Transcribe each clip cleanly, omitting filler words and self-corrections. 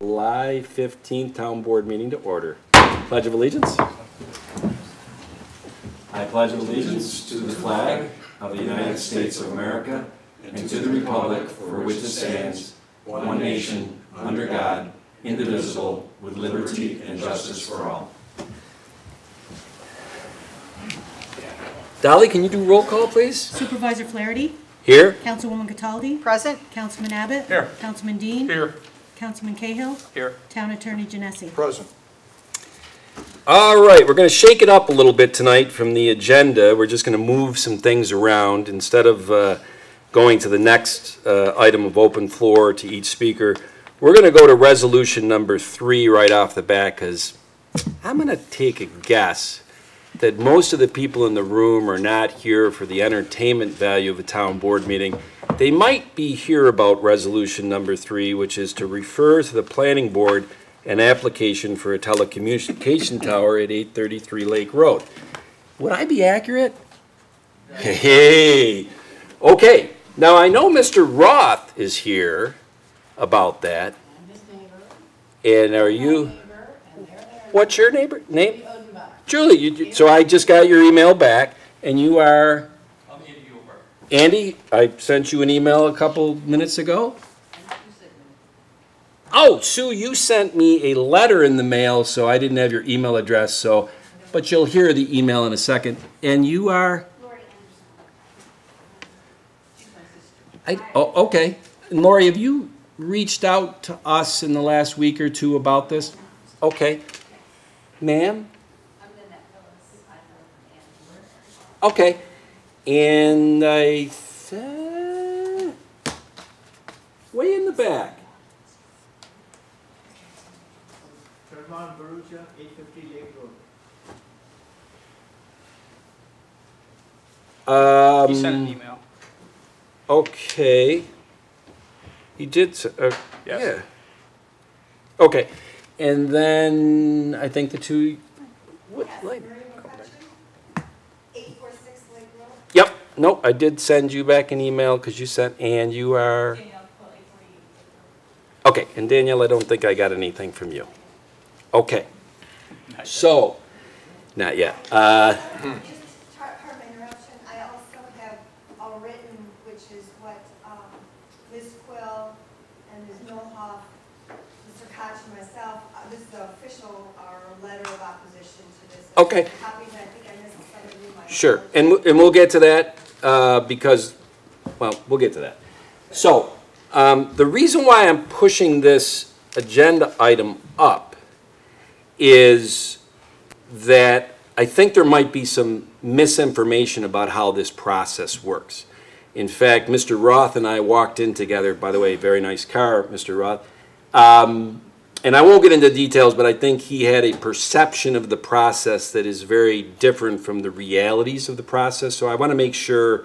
July 15th Town Board meeting to order. Pledge of Allegiance. I pledge allegiance to the flag of the United States of America and to the republic for which it stands, one nation, under God, indivisible, with liberty and justice for all. Dolly, can you do roll call, please? Supervisor Flaherty. Here. Councilwoman Cataldi. Present. Councilman Abbott. Here. Councilman Dean. Here. Councilman Cahill. Here. Town Attorney Genesi. Present. All right, we're going to shake it up a little bit tonight from the agenda. We're just going to move some things around. Instead of going to the next item of open floor to each speaker, we're going to go to resolution number 3 right off the bat, because I'm going to take a guess that most of the people in the room are not here for the entertainment value of a town board meeting. They might be here about resolution number 3, which is to refer to the planning board an application for a telecommunication tower at 833 Lake Road. Would I be accurate? Hey, okay. Now I know Mr. Roth is here about that. I'm his neighbor. And are you? Neighbor, and they're there. What's your name? Odenbach. Julie. So I just got your email back, and you are? I'm Andy Gilbert. Andy, I sent you an email a couple minutes ago. Oh, Sue, you sent me a letter in the mail, so I didn't have your email address. So, but you'll hear the email in a second. And you are? Lori Anderson. She's my sister. Oh, okay. And Lori, have you reached out to us in the last week or two about this? Okay. Ma'am? I'm Lynette Phillips. I live in Antwerp. Okay. And I said, way in the back. Herman Barucha, 850 Lake Road. He sent an email. Okay. He did. Yes. Yeah. Okay. And then I think the two. What? Like, 846 Lake Road. yep. Nope. I did send you back an email because you sent, and you are. Okay. And Danielle, I don't think I got anything from you. Okay. So, not yet. Just pardon my interruption, I also have a written, which is what Ms. Quill and Ms. Milhoff, Mr. Koch and myself, this is the official, our letter of opposition to this. Okay. Copy, and I think I missed some of you. My Sure. apologies. And we'll get to that because, well, we'll get to that. So, the reason why I'm pushing this agenda item up is that I think there might be some misinformation about how this process works. In fact, Mr. Roth and I walked in together, by the way, very nice car, Mr. Roth. And I won't get into details, but I think he had a perception of the process that is very different from the realities of the process. So I want to make sure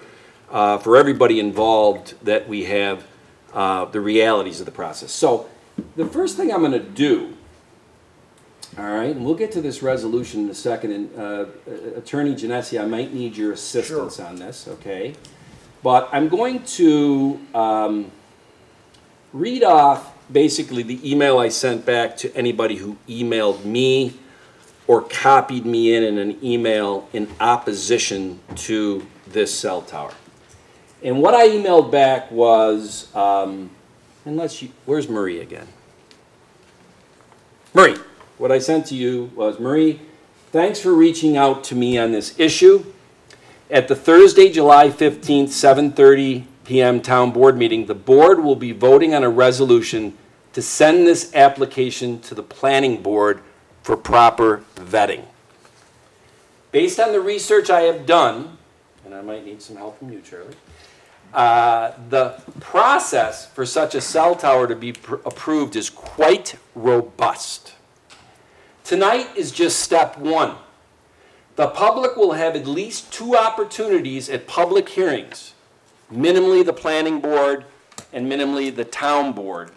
for everybody involved that we have the realities of the process. So the first thing I'm going to do, all right, and we'll get to this resolution in a second. And Attorney Genesi, I might need your assistance on this, okay? But I'm going to read off basically the email I sent back to anybody who emailed me or copied me in an email in opposition to this cell tower. And what I emailed back was, where's Marie again? Marie. What I sent to you was, Marie, thanks for reaching out to me on this issue. At the Thursday, July 15th, 7:30 p.m. Town Board meeting, the board will be voting on a resolution to send this application to the Planning Board for proper vetting. Based on the research I have done, and I might need some help from you, Charlie, the process for such a cell tower to be approved is quite robust. Tonight is just step 1. The public will have at least 2 opportunities at public hearings, minimally the planning board and minimally the town board,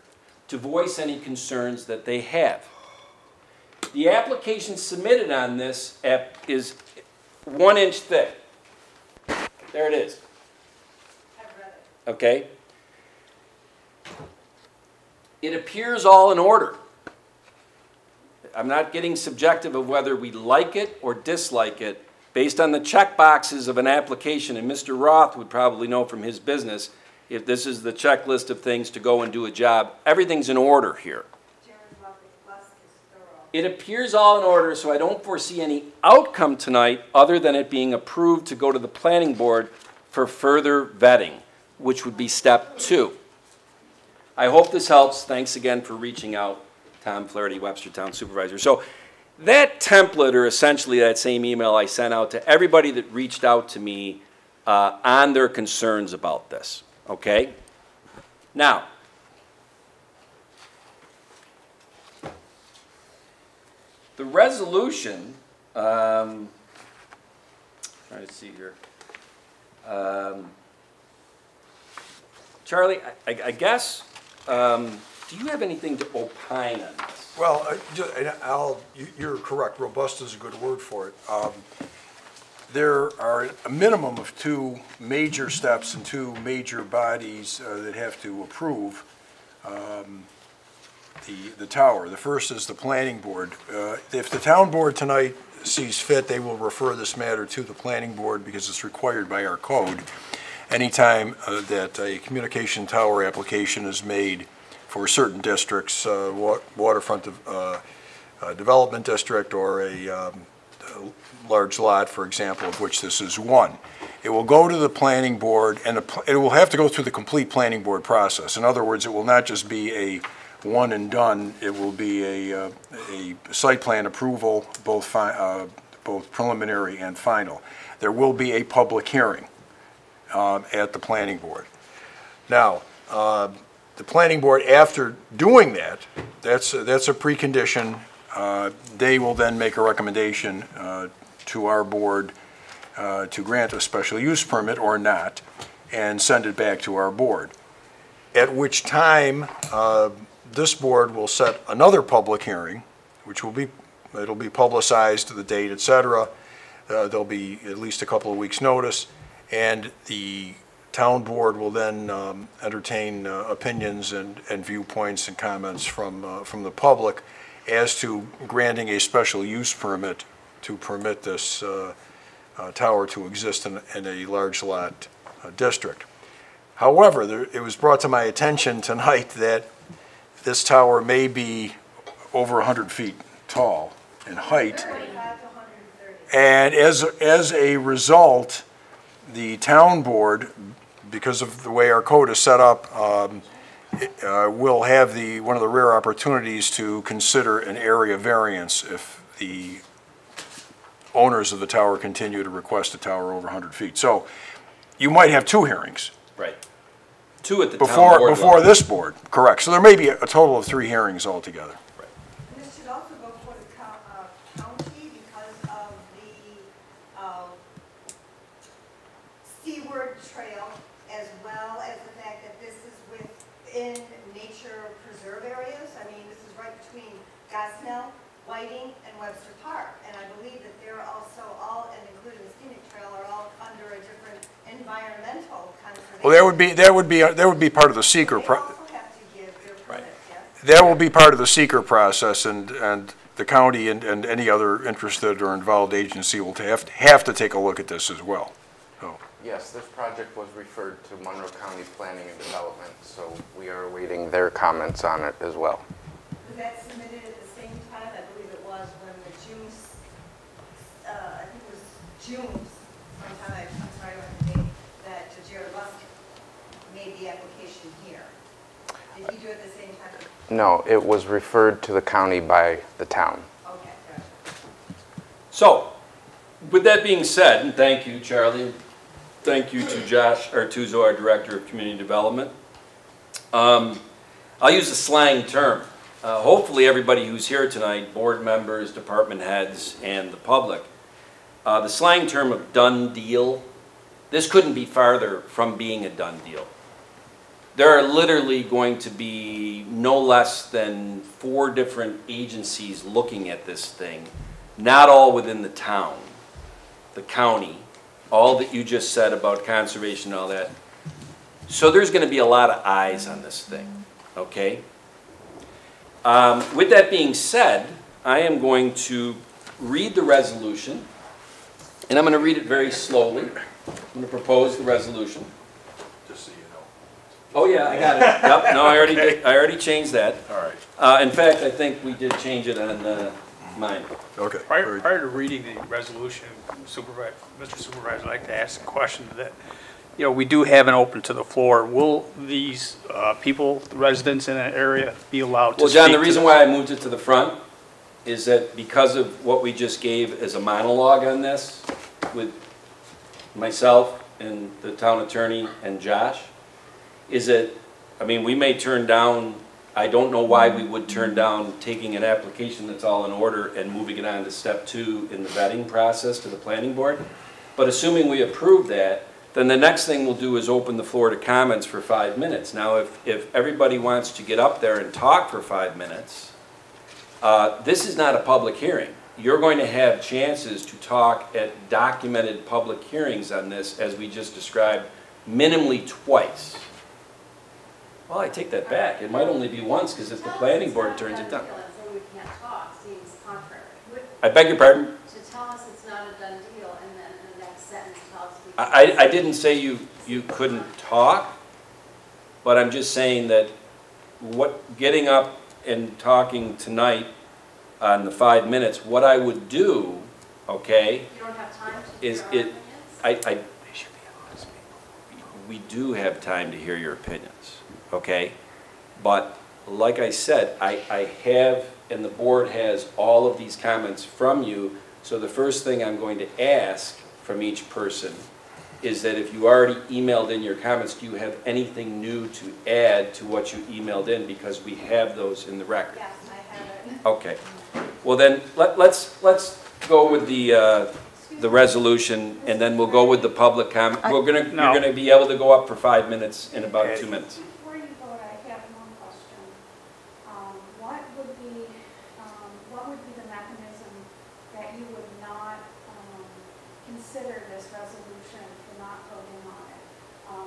to voice any concerns that they have. The application submitted on this is 1 inch thick. There it is. I've read it. Okay? It appears all in order. I'm not getting subjective of whether we like it or dislike it based on the check boxes of an application, and Mr. Roth would probably know from his business, if this is the checklist of things to go and do a job, everything's in order here. Jared Lusk is thorough. It appears all in order, so I don't foresee any outcome tonight other than it being approved to go to the planning board for further vetting, which would be step 2. I hope this helps. Thanks again for reaching out, Tom Flaherty, Webster Town Supervisor. So that template, or essentially that same email I sent out to everybody that reached out to me on their concerns about this, okay? Now, the resolution, trying to see here. Charlie, I guess, do you have anything to opine on this? Well, you're correct, robust is a good word for it. There are a minimum of 2 major steps and 2 major bodies that have to approve the tower. The first is the planning board. If the town board tonight sees fit, they will refer this matter to the planning board because it's required by our code. Anytime that a communication tower application is made for certain districts, waterfront development district or a large lot, for example, of which this is one, it will go to the planning board, and it will have to go through the complete planning board process. In other words, it will not just be a one and done. It will be a site plan approval, both preliminary and final. There will be a public hearing at the planning board. Now, the planning board, after doing that, that's a precondition. They will then make a recommendation to our board to grant a special use permit or not, and send it back to our board. At which time, this board will set another public hearing, which it'll be publicized, the date, etc. There'll be at least a couple of weeks' notice, and the town board will then entertain opinions and viewpoints and comments from the public as to granting a special use permit to permit this tower to exist in a large lot district. However, it was brought to my attention tonight that this tower may be over 100 feet tall in height. 35 to 130. And as a result, the town board, because of the way our code is set up, will have one of the rare opportunities to consider an area variance if the owners of the tower continue to request a tower over 100 feet. So you might have 2 hearings. Right. 2 at the town board Before level. this board, correct. So there may be a total of 3 hearings altogether. And this should also go for the county because of the Seaward Trail, as well as the fact that this is within nature preserve areas. I mean, this is right between Gosnell, Whiting, and Webster Park. And I believe that they're also all, and including the scenic trail, are all under a different environmental conservation. Well, that would be part of the seeker. They also have to give their permits, yes? That will be part of the seeker process, and the county and any other interested or involved agency will have to take a look at this as well. So. Yes, this project was referred to Monroe County Planning and Development, so we are awaiting their comments on it as well. Was that submitted at the same time? I believe it was when the June, I think it was June sometime, I'm sorry, what the date, that Jared Lusk made the application here. Did he do it at the same time? No, it was referred to the county by the town. Okay, gotcha. So, with that being said, and thank you, Charlie, thank you to Josh Artuso, our Director of Community Development. I'll use a slang term. Hopefully everybody who's here tonight, board members, department heads, and the public, the slang term of done deal, this couldn't be farther from being a done deal. There are literally going to be no less than 4 different agencies looking at this thing, not all within the town, the county, all that you just said about conservation and all that. So there's going to be a lot of eyes on this thing, okay? With that being said, I am going to read the resolution, and I'm going to read it very slowly. I'm going to propose the resolution. Just so you know. Oh, yeah, I got it. Yep, no, I already changed that. All right. In fact, I think we did change it on mine. Okay. Prior to reading the resolution, Mr. Supervisor, I'd like to ask a question that, you know, we do have an open to the floor. Will these people, the residents in that area, be allowed to Well, speak? John, the reason why I moved it to the front is that because of what we just gave as a monologue on this with myself and the town attorney and Josh, is that, I mean, we may turn down, I don't know why we would turn down taking an application that's all in order and moving it on to step 2 in the vetting process to the planning board. But assuming we approve that, then the next thing we'll do is open the floor to comments for 5 minutes. Now, if everybody wants to get up there and talk for 5 minutes, this is not a public hearing. You're going to have chances to talk at documented public hearings on this, as we just described, minimally twice. Well, I take that back. It might only be once, because if the planning board turns it down. To tell us it's not a done deal and say we can't talk seems contrary. I beg your pardon? To tell us it's not a done deal and then in the next sentence tell us we can't. I didn't say you couldn't talk, but I'm just saying that getting up and talking tonight on the 5 minutes, what I would do, okay, You don't have time to is hear our opinions? we do have time to hear your opinions, okay? But like I said, I have, and the board has all of these comments from you, so the first thing I'm going to ask from each person is that if you already emailed in your comments, do you have anything new to add to what you emailed in, because we have those in the record? Yes, I have it. Okay. Well then, let's go with the resolution, and then we'll go with the public comment. You're gonna be able to go up for 5 minutes in about 2 minutes. Before you vote, I have one question. What would be the mechanism that you would not consider this resolution for not voting on it?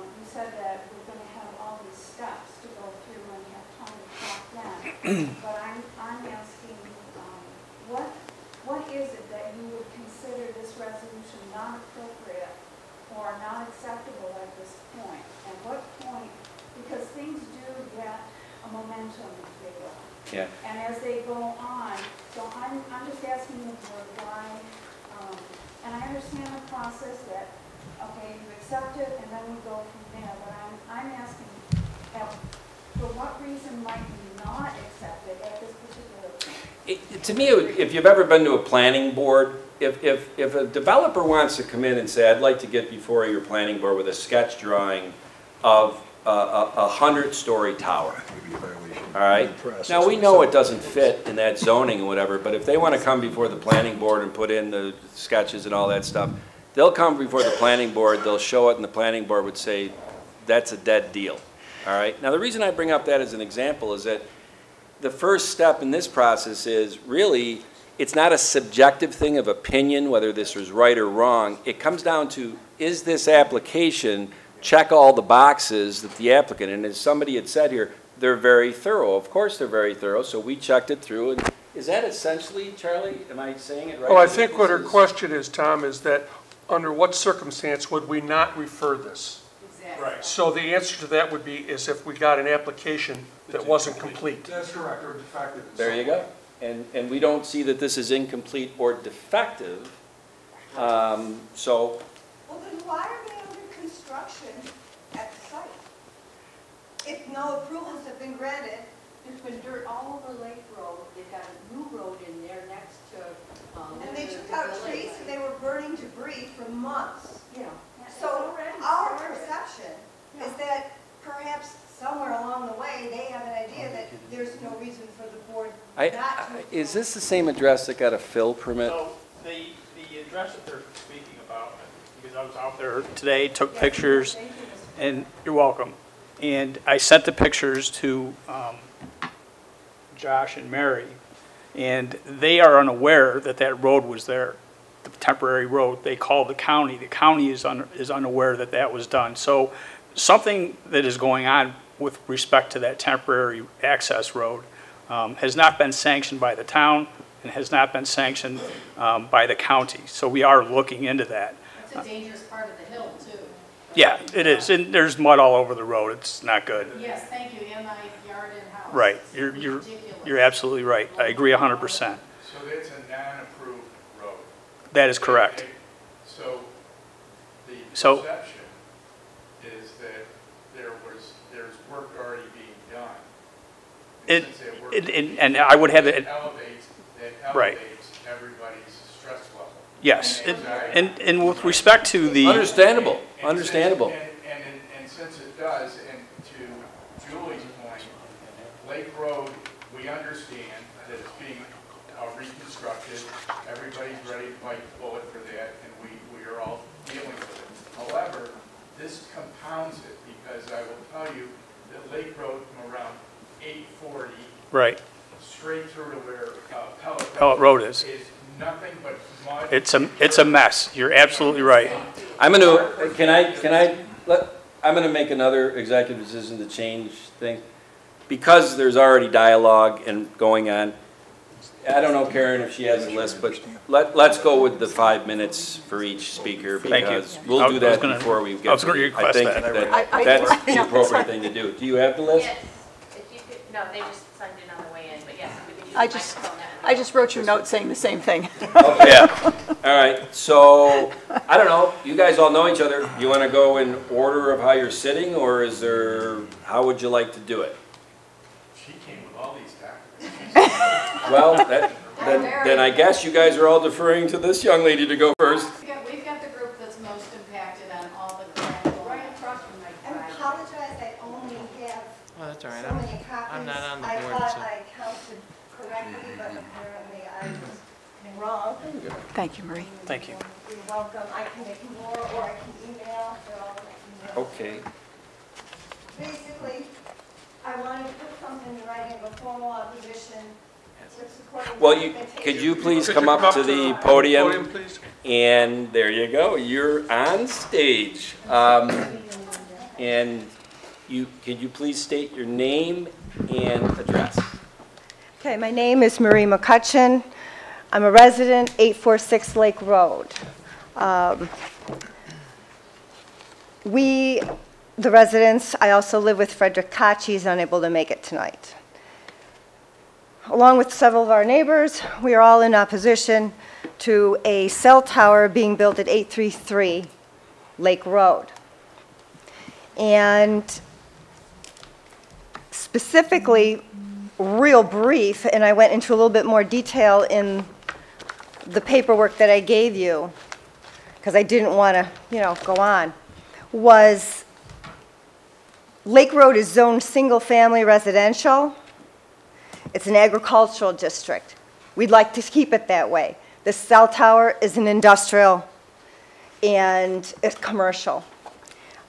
You said that we're going to have all these steps to go through and have time to talk then. But I'm asking, what is it that you would consider this resolution not appropriate or not acceptable at this point? At what point, because things do get a momentum as they go. Yeah. And as they go on, so I'm just asking the board why, and I understand the process that, okay, you accept it and then we go from there, but I'm asking, for what reason might you not accept it at this particular point? To me, if you've ever been to a planning board, if a developer wants to come in and say, I'd like to get before your planning board with a sketch drawing of a 100-story tower, all right? Now, we know it doesn't fit in that zoning and whatever, but if they want to come before the planning board and put in the sketches and all that stuff, they'll come before the planning board, they'll show it, and the planning board would say, that's a dead deal, all right? Now, the reason I bring up that as an example is that the first step in this process is really, it's not a subjective thing of opinion, whether this is right or wrong. It comes down to, is this application check all the boxes that the applicant, and as somebody had said here, they're very thorough. Of course they're very thorough, so we checked it through. And is that essentially, Charlie, am I saying it right? Well, I think what her question is, Tom, is that under what circumstance would we not refer this? Exactly. Right. So the answer to that would be is if we got an application that wasn't complete. That's correct, or defective. There you go. And we don't see that this is incomplete or defective. So Well, then why are they under construction at the site? If no approvals have been granted, There's been dirt all over Lake Road. They've got a new road in there next to. and they took out trees and they were burning debris for months. Yeah. So our perception is that perhaps somewhere along the way, they have an idea that there's no reason for the board not to. is this the same address that got a fill permit? So the address that they're speaking about, because I was out there today, took pictures, and you're welcome. And I sent the pictures to Josh and Mary, and they are unaware that that road was there, the temporary road. They called the county. The county is unaware that that was done. So something that is going on with respect to that temporary access road has not been sanctioned by the town, and has not been sanctioned by the county. So we are looking into that. It's a dangerous part of the hill, too. Yeah, it is, and there's mud all over the road. It's not good. Yes, thank you, in my yard and house. Right, It's you're ridiculous. absolutely right. I agree 100%. So that's a non-approved road. That is correct. Okay. So the So- perception is that there's work already being done. It, Since that work and I would have it, that elevates Right. everybody's stress level. yes, And anxiety. and with respect to the, Understandable, And understandable. And since it does, and to Julie's point, Lake Road, we understand that it's being reconstructed. Everybody's ready to bite the bullet for that, and we are all dealing with it. However, this compounds it, because I will tell you that Lake Road from around 840 right, straight through to where Pellet Road is. nothing but mud. It's a mess. You're absolutely right. I'm gonna make another executive decision to change things. Because there's already dialogue and going on, I don't know, Karen, if she has a list, but let's go with the 5 minutes for each speaker. Thank you. Because we'll do that before we get. I was gonna request I think that. that's the appropriate thing to do. Do you have the list? Yes, if you could, no, they just signed it on the way in, but yes, we could use I the just- microphone. I just wrote you a note saying the same thing. Yeah. All right, so, I don't know, you guys all know each other. You want to go in order of how you're sitting, or is there, how would you like to do it? She came with all these documents. Well, then I guess you guys are all deferring to this young lady to go first. We've got the group that's most impacted on all the crap right across from my I driveway. apologize, I only have Oh, that's all right. so many copies. I'm not on the board, I thought so. I counted correctly, but apparently I was wrong. Thank you, Marie. Thank you. You're welcome. I can make more, or I can email. They're all email. Okay. Basically, I wanted to put something in writing of a formal opposition with supporting Well, documentation. could you please Could come you up to the podium? please? And there you go, you're on stage. And could you please state your name and address? Okay, my name is Marie McCutcheon. I'm a resident, 846 Lake Road. The residents, I also live with Frederick Koch. He's unable to make it tonight. Along with several of our neighbors, we are all in opposition to a cell tower being built at 833 Lake Road. And specifically, real brief, and I went into a little bit more detail in the paperwork that I gave you, because I didn't want to, go on, was Lake Road is zoned single-family residential. It's an agricultural district. We'd like to keep it that way. The cell tower is an industrial and it's commercial.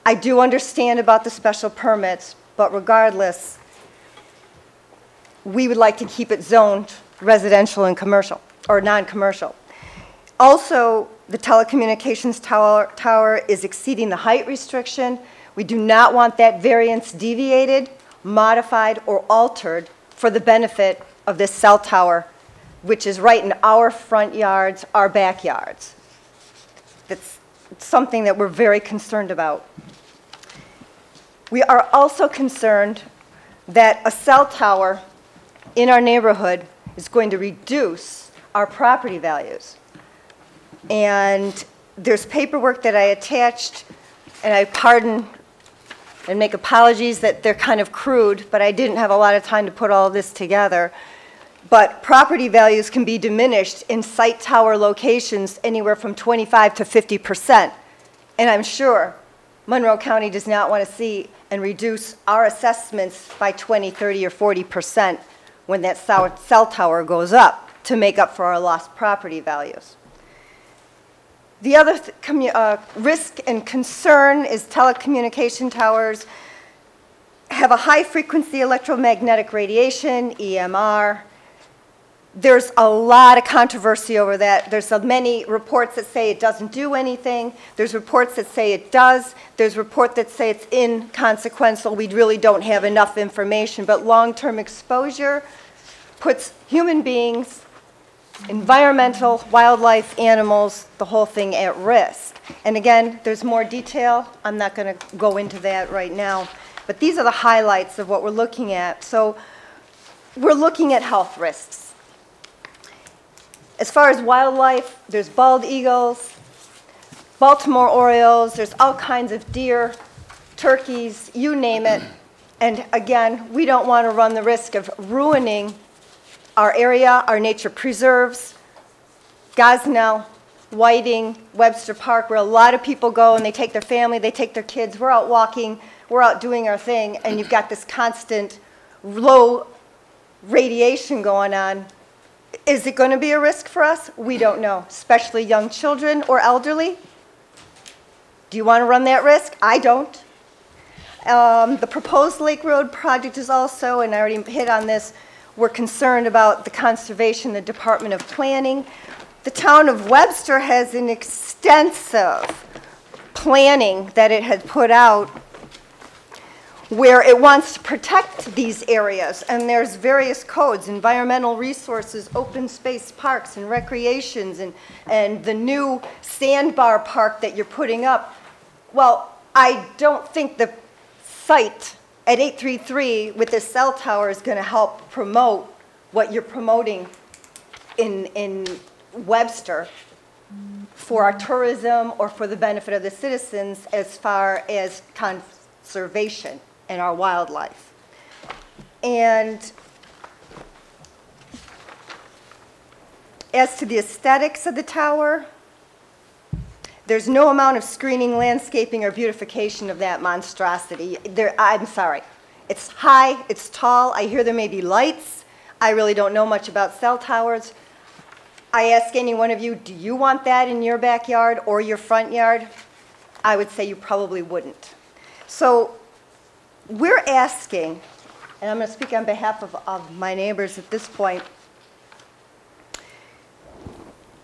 I do understand about the special permits, but regardless, we would like to keep it zoned residential and commercial, or non-commercial. Also, the telecommunications tower is exceeding the height restriction. We do not want that variance deviated, modified, or altered for the benefit of this cell tower, which is right in our front yards, our backyards. That's something that we're very concerned about. We are also concerned that a cell tower in our neighborhood is going to reduce our property values. And there's paperwork that I attached, and I pardon and make apologies that they're kind of crude, but I didn't have a lot of time to put all this together. But property values can be diminished in site tower locations anywhere from 25 to 50%. And I'm sure Monroe County does not want to see and reduce our assessments by 20, 30, or 40% when that cell tower goes up to make up for our lost property values. The other risk and concern is telecommunication towers have a high-frequency electromagnetic radiation, EMR. There's a lot of controversy over that. There's many reports that say it doesn't do anything. There's reports that say it does. There's reports that say it's inconsequential. We really don't have enough information. But long-term exposure puts human beings environmental, wildlife, animals, the whole thing at risk. And again, there's more detail. I'm not going to go into that right now. But these are the highlights of what we're looking at. So we're looking at health risks. As far as wildlife, there's bald eagles, Baltimore Orioles, there's all kinds of deer, turkeys, you name it. And again, we don't want to run the risk of ruining our area, our nature preserves, Gosnell, Whiting, Webster Park, where a lot of people go and they take their family, they take their kids. We're out walking, we're out doing our thing, and you've got this constant low radiation going on. Is it going to be a risk for us? We don't know, especially young children or elderly. Do you want to run that risk? I don't. The proposed Lake Road project is also, and I already hit on this, we're concerned about the conservation, the Department of Planning. The town of Webster has an extensive planning that it had put out where it wants to protect these areas, and there's various codes, environmental resources, open space parks and recreations, and the new sandbar park that you're putting up. Well, I don't think the site at 833 with the cell tower is going to help promote what you're promoting in Webster for our tourism or for the benefit of the citizens as far as conservation and our wildlife. And as to the aesthetics of the tower, there's no amount of screening, landscaping, or beautification of that monstrosity. I'm sorry. It's high, it's tall. I hear there may be lights. I really don't know much about cell towers. I ask any one of you, do you want that in your backyard or your front yard? I would say you probably wouldn't. So we're asking, and I'm going to speak on behalf of my neighbors at this point,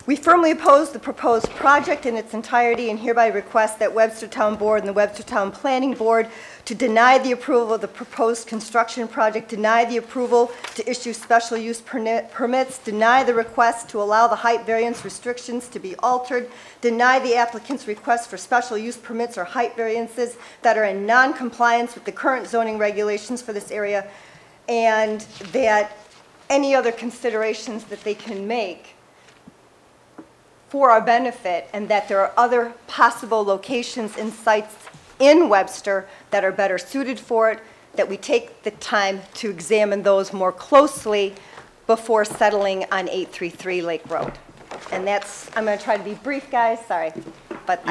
we firmly oppose the proposed project in its entirety and hereby request that Webster Town Board and the Webster Town Planning Board to deny the approval of the proposed construction project, deny the approval to issue special use permits, deny the request to allow the height variance restrictions to be altered, deny the applicant's request for special use permits or height variances that are in non-compliance with the current zoning regulations for this area, and that any other considerations that they can make for our benefit, and that there are other possible locations and sites in Webster that are better suited for it, that we take the time to examine those more closely before settling on 833 Lake Road. And that's, I'm going to try to be brief, guys, sorry. But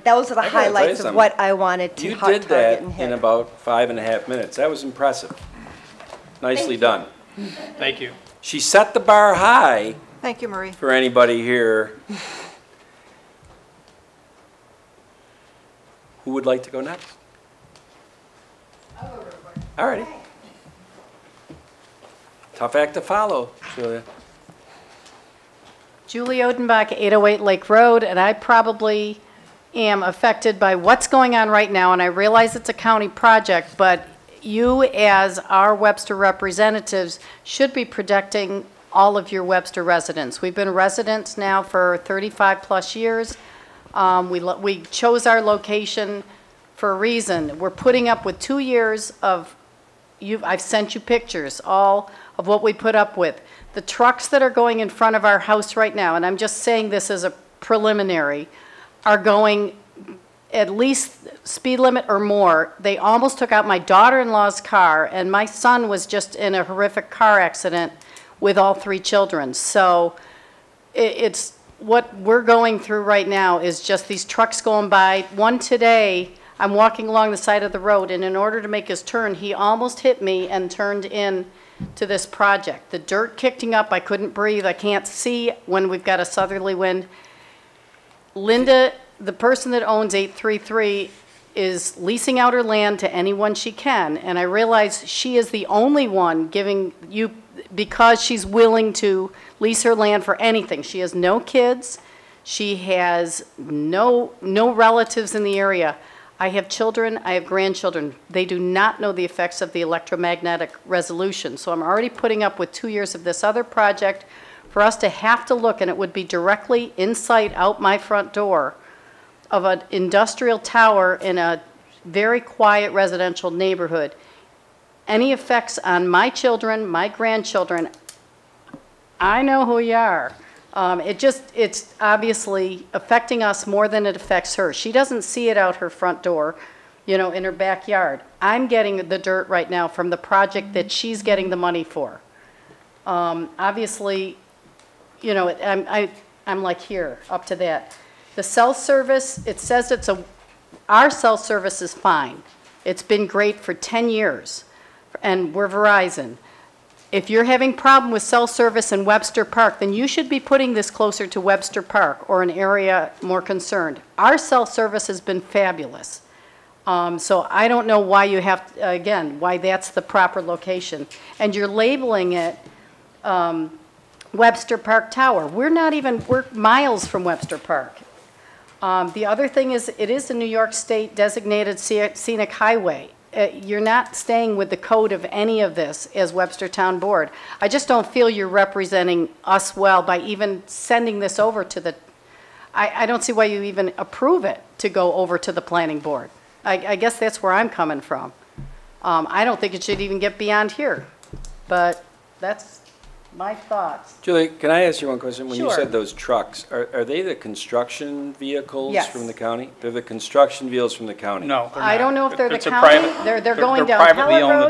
those are the highlights of what I wanted to target and hit. You did that in about 5.5 minutes. That was impressive. Nicely done. Thank you. She set the bar high. Thank you, Marie. For anybody here. Who would like to go next? I'll go real quick. All righty. Tough act to follow, Julia. Julie Odenbach, 808 Lake Road, and I probably am affected by what's going on right now, and I realize it's a county project, but you as our Webster representatives should be protecting all of your Webster residents. We've been residents now for 35 plus years. We chose our location for a reason. We're putting up with 2 years of, I've sent you pictures, all of what we put up with. The trucks that are going in front of our house right now, and I'm just saying this as a preliminary, are going at least speed limit or more. They almost took out my daughter-in-law's car, and my son was just in a horrific car accident with all 3 children. So it's what we're going through right now is just these trucks going by. One today, I'm walking along the side of the road, and in order to make his turn, he almost hit me and turned in to this project. The dirt kicking up, I couldn't breathe, I can't see when we've got a southerly wind. Linda, the person that owns 833, is leasing out her land to anyone she can, and I realize she is the only one giving you, because she's willing to lease her land for anything. She has no kids, she has no relatives in the area. I have children, I have grandchildren. They do not know the effects of the electromagnetic resolution. So I'm already putting up with 2 years of this other project for us to have to look, and it would be directly in sight out my front door, of an industrial tower in a very quiet residential neighborhood, any effects on my children, my grandchildren, I know who you are. It's obviously affecting us more than it affects her. She doesn't see it out her front door, you know, in her backyard. I'm getting the dirt right now from the project that she's getting the money for. Obviously, you know, I'm like here, up to that. The cell service, it says our cell service is fine. It's been great for 10 years, and we're Verizon. If you're having problem with cell service in Webster Park, then you should be putting this closer to Webster Park or an area more concerned. Our cell service has been fabulous. So I don't know why you have, again, why that's the proper location. And you're labeling it Webster Park Tower. We're miles from Webster Park. The other thing is, it is a New York State designated scenic highway. You're not staying with the code of any of this as Webster Town Board. I just don't feel you're representing us well by even sending this over to the, I don't see why you even approve it to go over to the planning board. I guess that's where I'm coming from. I don't think it should even get beyond here, but that's my thoughts. Julie, can I ask you one question? When you Sure. said those trucks, are they the construction vehicles Yes. from the county? They're the construction vehicles from the county? No, they're I not. don't know if they're the It's a county. private- They're going down privately Pellet owned,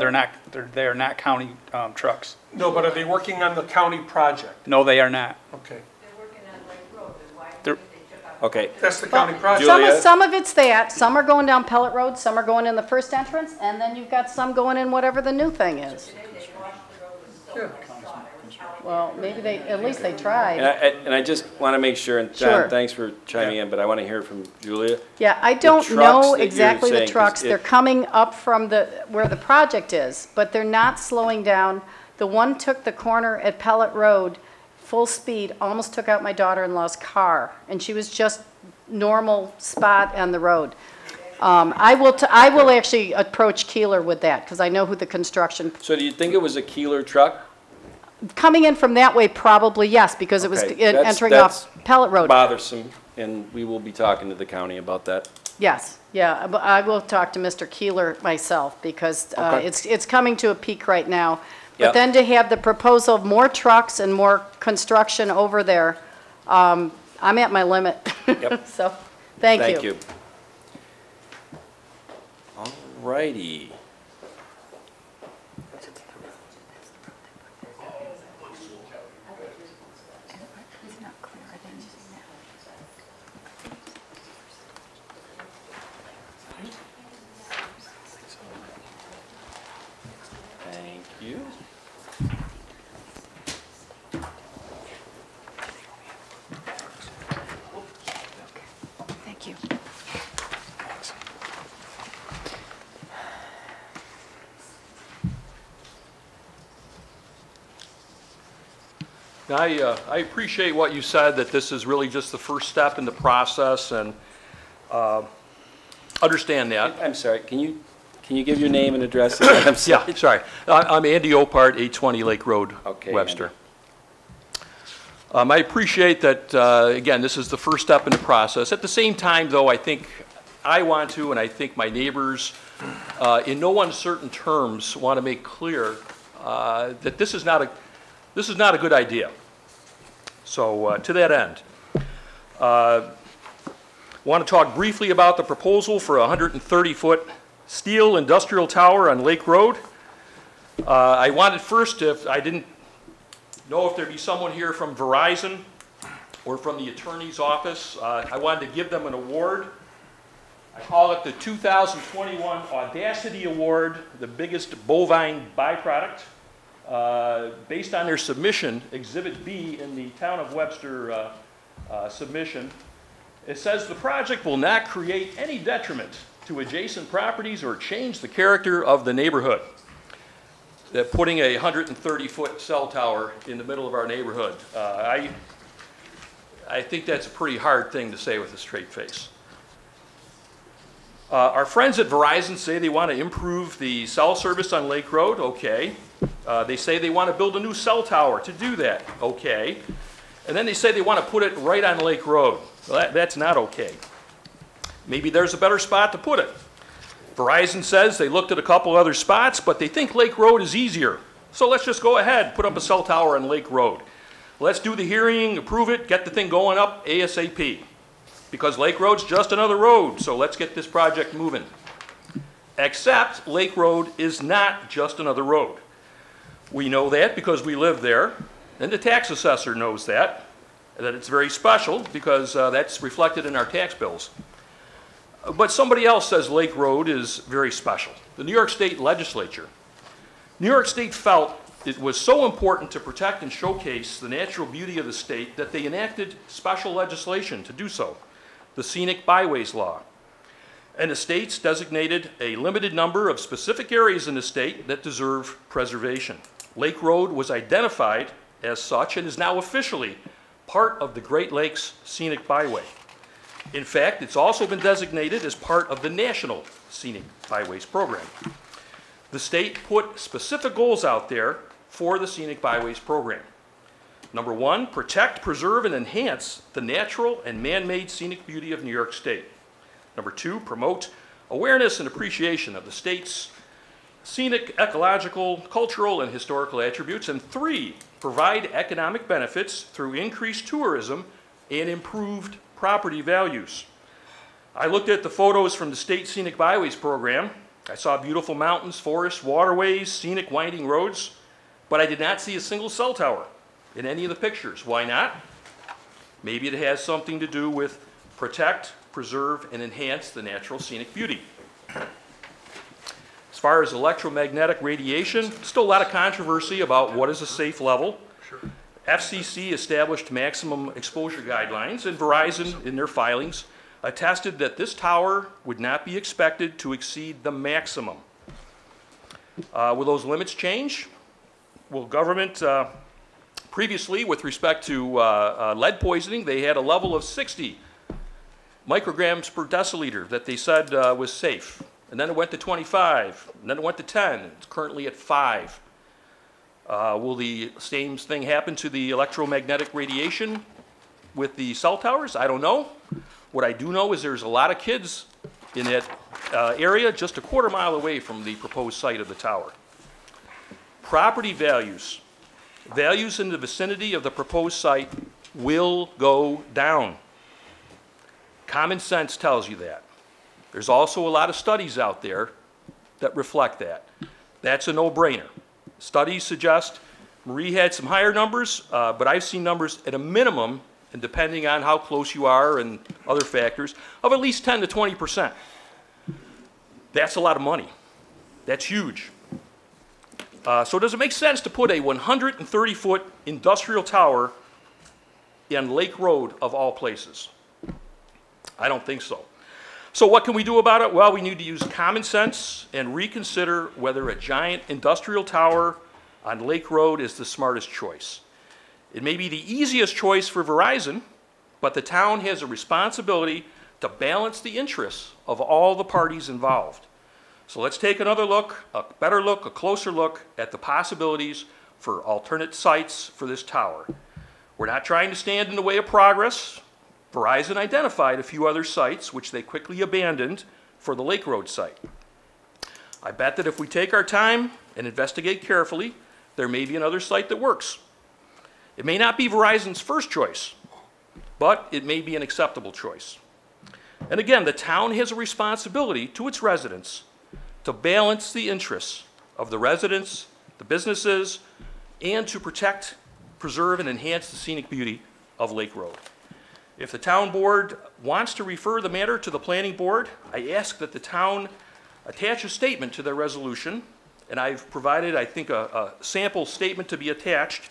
Road. they're not county trucks. No, but are they working on the county project? No, they are not. Okay, They're working on Lake Road, and why They're- did they took out? Okay. that's the county project. Julia? Some of it's that, some are going down Pellet Road, some are going in the first entrance, and then you've got some going in whatever the new thing is. Today they washed the road with silt and sod. It was how Well, maybe at least they tried. And I just want to make sure, and Sure. John, thanks for chiming in, but I want to hear from Julia. Yeah, I don't trucks know that you're exactly the saying, 'cause trucks. They're coming up from where the project is, but they're not slowing down. The one took the corner at Pellet Road, full speed, almost took out my daughter-in-law's car, and she was just normal spot on the road. I will actually approach Keeler with that, because I know who the construction, So do you think it was a Keeler truck? coming in from that way, probably yes, because it was Okay, that's- entering off Pellet Road. Bothersome, and we will be talking to the county about that. Yes, yeah, but I will talk to Mr. Keeler myself, because Okay. it's coming to a peak right now. Yep. But then to have the proposal of more trucks and more construction over there, I'm at my limit. Yep. So, thank you. Thank you. All righty. Thank you. Thank you. I appreciate what you said, that this is really just the first step in the process, and understand that. I'm sorry, can you give your name and address again? I'm sorry. Yeah, sorry. I'm Andy Opart, 820 Lake Road, Okay, Webster. I appreciate that, again, this is the first step in the process. At the same time, though, I think I want to, and I think my neighbors, in no uncertain terms, want to make clear that this is not a good idea. So to that end, want to talk briefly about the proposal for a 130-foot steel industrial tower on Lake Road. I wanted first, if I didn't know if there'd be someone here from Verizon or from the attorney's office, I wanted to give them an award. I call it the 2021 Audacity Award, the biggest bovine byproduct. Based on their submission, Exhibit B in the Town of Webster submission, it says the project will not create any detriment to adjacent properties or change the character of the neighborhood. That putting a 130-foot cell tower in the middle of our neighborhood, I think that's a pretty hard thing to say with a straight face. Our friends at Verizon say they want to improve the cell service on Lake Road. Okay. They say they want to build a new cell tower to do that. Okay. And then they say they want to put it right on Lake Road. Well, that's not okay. Maybe there's a better spot to put it. Verizon says they looked at a couple other spots, but they think Lake Road is easier. So let's just go ahead, put up a cell tower on Lake Road. Let's do the hearing, approve it, get the thing going up ASAP. Because Lake Road's just another road, so let's get this project moving. Except Lake Road is not just another road. We know that because we live there, and the tax assessor knows that it's very special because that's reflected in our tax bills. But somebody else says Lake Road is very special. The New York State Legislature. New York State felt it was so important to protect and showcase the natural beauty of the state that they enacted special legislation to do so, the Scenic Byways Law. And the states designated a limited number of specific areas in the state that deserve preservation. Lake Road was identified as such and is now officially part of the Great Lakes Scenic Byway. In fact, it's also been designated as part of the National Scenic Byways Program. The state put specific goals out there for the Scenic Byways Program. Number one, protect, preserve, and enhance the natural and man-made scenic beauty of New York State. Number two, promote awareness and appreciation of the state's scenic, ecological, cultural, and historical attributes. And three, provide economic benefits through increased tourism and improved property values. I looked at the photos from the State Scenic Byways Program. I saw beautiful mountains, forests, waterways, scenic winding roads, but I did not see a single cell tower in any of the pictures. Why not? Maybe it has something to do with protect, preserve, and enhance the natural scenic beauty. As far as electromagnetic radiation, still a lot of controversy about what is a safe level. Sure. FCC established maximum exposure guidelines, and Verizon, in their filings, attested that this tower would not be expected to exceed the maximum. Will those limits change? Well, government, previously, with respect to lead poisoning, they had a level of 60 micrograms per deciliter that they said was safe. And then it went to 25, and then it went to 10, and it's currently at 5. Will the same thing happen to the electromagnetic radiation with the cell towers? I don't know. What I do know is there's a lot of kids in that area just a quarter mile away from the proposed site of the tower. Property values. Values in the vicinity of the proposed site will go down. Common sense tells you that. There's also a lot of studies out there that reflect that. That's a no-brainer. Studies suggest, Marie had some higher numbers, but I've seen numbers at a minimum, and depending on how close you are and other factors, of at least 10 to 20%. That's a lot of money. That's huge. So does it make sense to put a 130-foot industrial tower in Lake Road of all places? I don't think so. So what can we do about it? Well, we need to use common sense and reconsider whether a giant industrial tower on Lake Road is the smartest choice. It may be the easiest choice for Verizon, but the town has a responsibility to balance the interests of all the parties involved. So let's take another look, a better look, a closer look at the possibilities for alternate sites for this tower. We're not trying to stand in the way of progress. Verizon identified a few other sites which they quickly abandoned for the Lake Road site. I bet that if we take our time and investigate carefully, there may be another site that works. It may not be Verizon's first choice, but it may be an acceptable choice. And again, the town has a responsibility to its residents to balance the interests of the residents, the businesses, and to protect, preserve, and enhance the scenic beauty of Lake Road. If the town board wants to refer the matter to the planning board, I ask that the town attach a statement to their resolution, and I've provided, I think, a sample statement to be attached,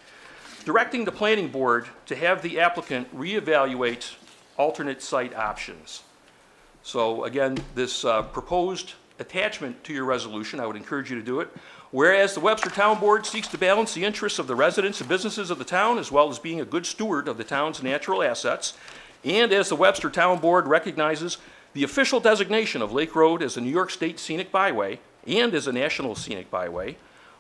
directing the planning board to have the applicant reevaluate alternate site options. So again, this proposed attachment to your resolution, I would encourage you to do it. Whereas the Webster Town Board seeks to balance the interests of the residents and businesses of the town, as well as being a good steward of the town's natural assets, and as the Webster Town Board recognizes The official designation of Lake Road as a New York State Scenic Byway and as a National Scenic Byway,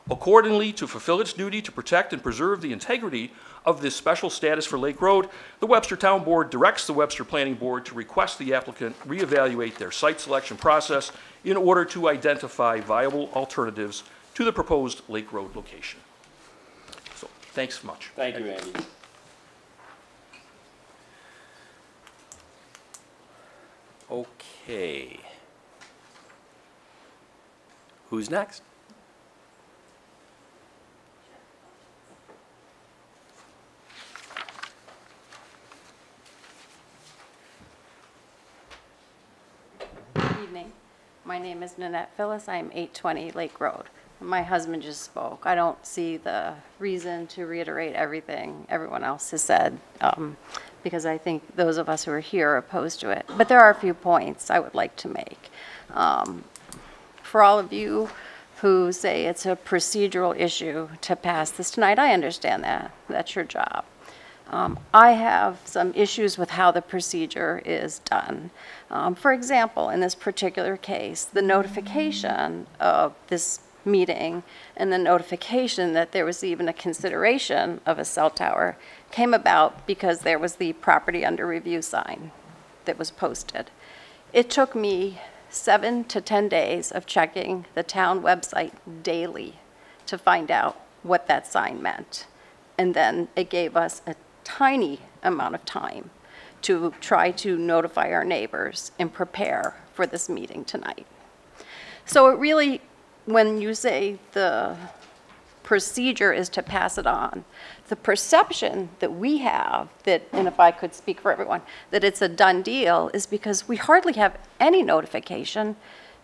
accordingly, to fulfill its duty to protect and preserve the integrity of this special status for Lake Road, the Webster Town Board directs the Webster Planning Board to request the applicant reevaluate their site selection process in order to identify viable alternatives to the proposed Lake Road location. So, thanks much. Thank you, Andy. Okay. Who's next? Good evening. My name is Nanette Phyllis. I am 820 Lake Road. My husband just spoke. I don't see the reason to reiterate everything everyone else has said, because I think those of us who are here are opposed to it. But there are a few points I would like to make. For all of you who say it's a procedural issue to pass this tonight, I understand that. That's your job. I have some issues with how the procedure is done. For example, in this particular case, the notification of this meeting and the notification that there was even a consideration of a cell tower came about because there was the property under review sign that was posted. It took me 7 to 10 days of checking the town website daily to find out what that sign meant. And then it gave us a tiny amount of time to try to notify our neighbors and prepare for this meeting tonight. So it really, when you say the procedure is to pass it on, the perception that we have that, and if I could speak for everyone, that it's a done deal is because we hardly have any notification.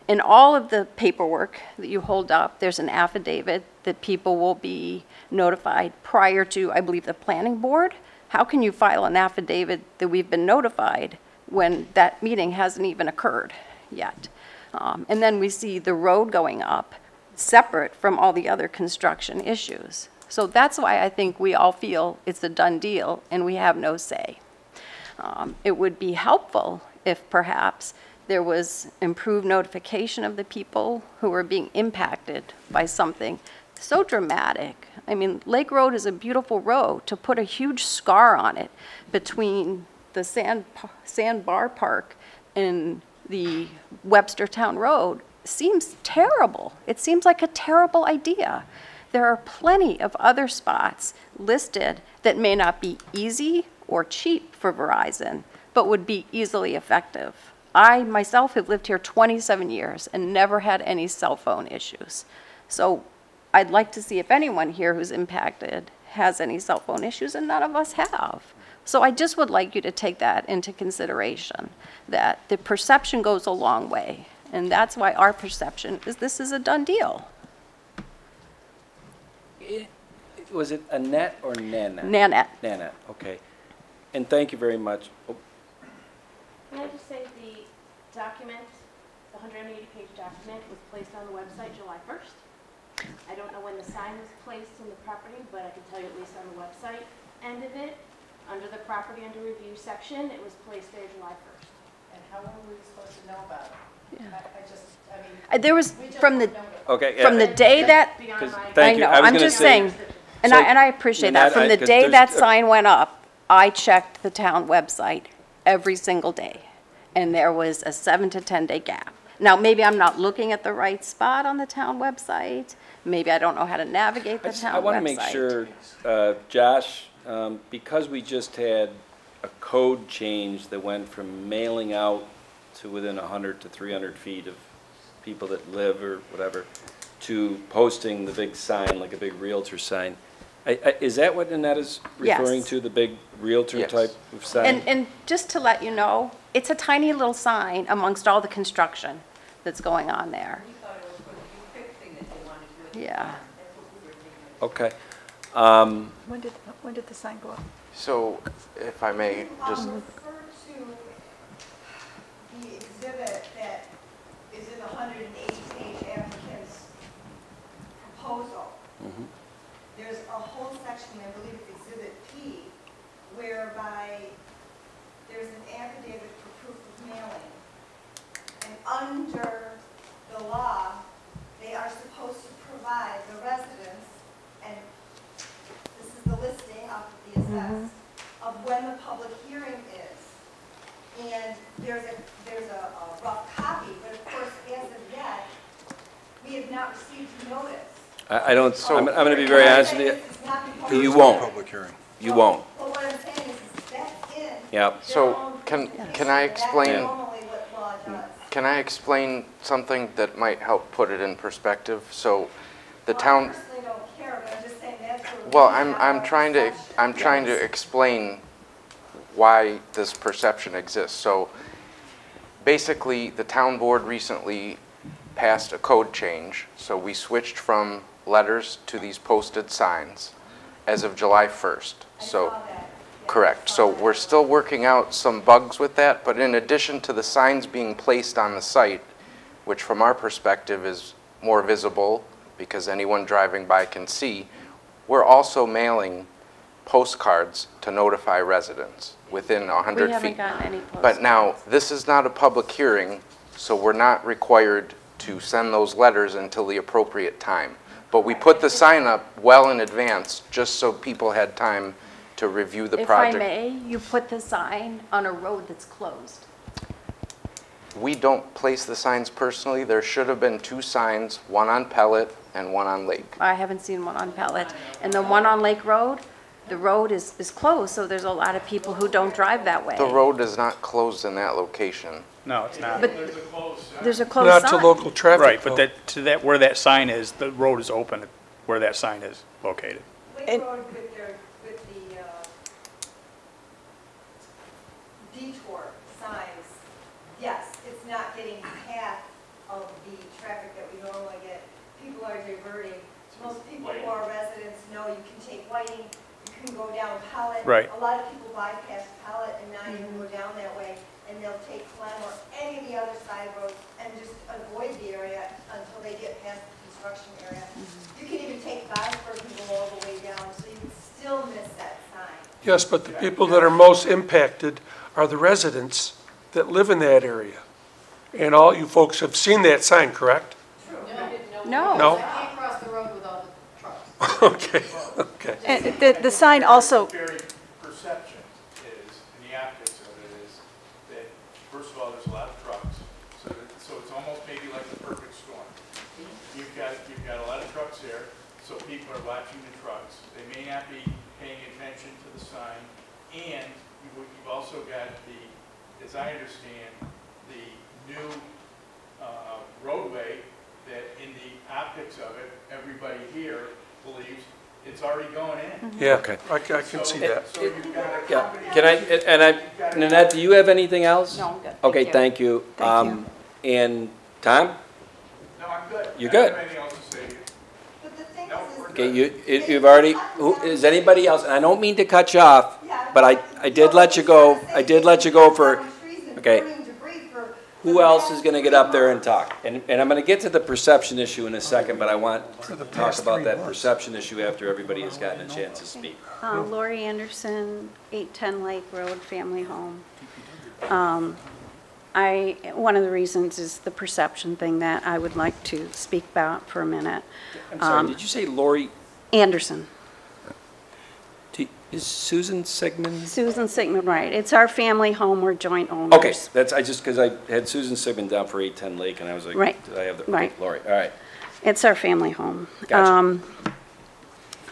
In all of the paperwork that you hold up, there's an affidavit that people will be notified prior to, I believe, the planning board. How can you file an affidavit that we've been notified when that meeting hasn't even occurred yet? And then we see the road going up separate from all the other construction issues. So that's why I think we all feel it's a done deal and we have no say. It would be helpful if perhaps there was improved notification of the people who are being impacted by something so dramatic. I mean, Lake Road is a beautiful road. To put a huge scar on it between the Sandbar Park and the Webster Town Road seems terrible. It seems like a terrible idea. There are plenty of other spots listed that may not be easy or cheap for Verizon, but would be easily effective. I myself have lived here 27 years and never had any cell phone issues. So I'd like to see if anyone here who's impacted has any cell phone issues, and none of us have. So I just would like you to take that into consideration, that the perception goes a long way, and that's why our perception is this is a done deal. Was it Annette or Nanette? Nanette. Nanette, okay. And thank you very much. Oh, Can I just say the document, the 180-page document was placed on the website July 1st. I don't know when the sign was placed in the property, but I can tell you at least on the website end of it, under the property under review section, it was placed there July 1st. And how were we supposed to know about it? Yeah. I mean, There was, from the, okay, from the day that, thank you. I know, I was I'm gonna just say- saying, and So, I appreciate that. Nanette, From the 'cause day there's that a- sign went up, I checked the town website every single day, and there was a 7 to 10 day gap. Now, maybe I'm not looking at the right spot on the town website. Maybe I don't know how to navigate the town website. I want to make sure, Josh, because we just had a code change that went from mailing out to within 100 to 300 feet of people that live or whatever, to posting the big sign, like a big realtor sign. Is that what Annette is referring Yes. to, the big realtor Yes. type of sign? And just to let you know, it's a tiny little sign amongst all the construction that's going on there. we thought it was going to be a quick thing that they wanted to do. Yeah. That's what we were thinking. Okay. When did the sign go up? So, if I may, just, Refer to the exhibit that is in the 180-page applicant's proposal. Mhm. There's a whole section, I believe it's Exhibit P, whereby there's an affidavit for proof of mailing. And under the law, they are supposed to provide the residents, and this is the listing of the assessed, of when the public hearing is. And there's a rough copy, but of course, as of yet, we have not received notice. I don't, I'm going to be very honest with you. You won't. Public hearing. You won't. Well, what I'm saying is that's in. Yep. So can I explain? That's normally what law does. Can I explain something that might help put it in perspective? So the Well, town, I personally don't care, but I'm just saying that's where well, we have I'm our trying to explain why this perception exists. So basically, the town board recently passed a code change. So we switched from letters to these posted signs as of July 1st. So, correct. So we're still working out some bugs with that, but in addition to the signs being placed on the site, which from our perspective is more visible because anyone driving by can see, we're also mailing postcards to notify residents within 100 feet. We haven't gotten any postcards. But now, this is not a public hearing, so we're not required to send those letters until the appropriate time. But we put the sign up well in advance, just so people had time to review the project. If I may, you put the sign on a road that's closed. We don't place the signs personally. There should have been 2 signs, one on Pellet and one on Lake. I haven't seen one on Pellet. And the one on Lake Road, the road is closed, so there's a lot of people who don't drive that way. The road is not closed in that location. No, it's not. But there's a closed sign. Not to local traffic. Right, but though. where that sign is, the road is open where that sign is located. Lake Road with the detour signs, yes, it's not getting half of the traffic that we normally get. People are diverting. Most people who are residents know you can take Whiting, you can go down Pellet. Right. A lot of people bypass Pellet and not even go down that way, and they'll take Clem or any of the other side roads and just avoid the area until they get past the construction area. You can even take Bosford and go all the way down, so you can still miss that sign. Yes, but the people that are most impacted are the residents that live in that area. And all you folks have seen that sign, correct? No. No? I can't cross the road with all the trucks. Okay, okay. And the sign also, Very perception is, and the optics of it is, that first of all, there's a lot of trucks, so it's almost maybe like the perfect storm. You've got a lot of trucks there, so people are watching the trucks. They may not be paying attention to the sign, and you've also got the, as I understand, the new roadway that in the optics of it, everybody here believes it's already going in. Yeah, Okay. I can see that. So you've got a Yeah, company. can I, Nanette, do you have anything else? No, I'm good. Okay, thank you. Thank you. And Tom? No, I'm good. You're I good. don't have anything else to say to you. But the thing No, is we're Okay, you've already, is anybody else, and I don't mean to cut you off, but I did let you go for, okay. Who else is gonna get up there and talk? And I'm gonna get to the perception issue in a second, but I want to talk about that perception issue after everybody has gotten a chance to speak. Lori Anderson, 810 Lake Road, family home. One of the reasons is the perception thing that I would like to speak about for a minute. I'm sorry, did you say Lori? Anderson. Is Susan Sigmund? Susan Sigmund, right. It's our family home, we're joint owners. Okay, because I had Susan Sigmund down for 810 Lake, and I was like, Right, did I have the, okay, right. Lori, all right. It's our family home. Gotcha.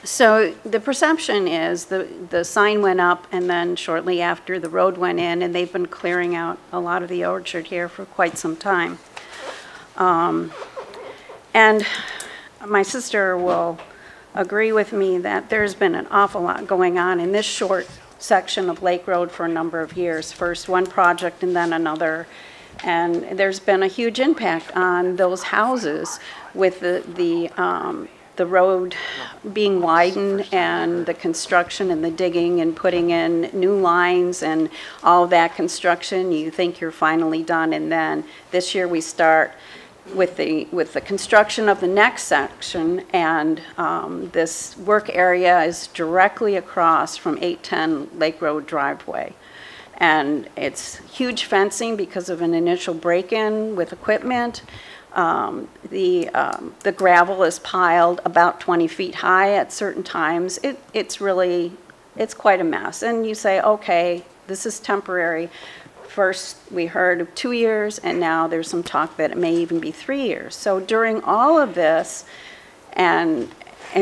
So the perception is the sign went up, and then shortly after, the road went in, and they've been clearing out a lot of the orchard here for quite some time. And my sister will agree with me that there's been an awful lot going on in this short section of Lake Road for a number of years. First one project and then another. And there's been a huge impact on those houses with the road being widened and the construction and the digging and putting in new lines and all of that construction. You think you're finally done, and then this year we start with the construction of the next section, and this work area is directly across from 810 Lake Road driveway. And it's huge fencing because of an initial break-in with equipment. The gravel is piled about 20 feet high at certain times. It's quite a mess. And you say, okay, this is temporary. First, we heard of 2 years, and now there's some talk that it may even be 3 years. So during all of this, and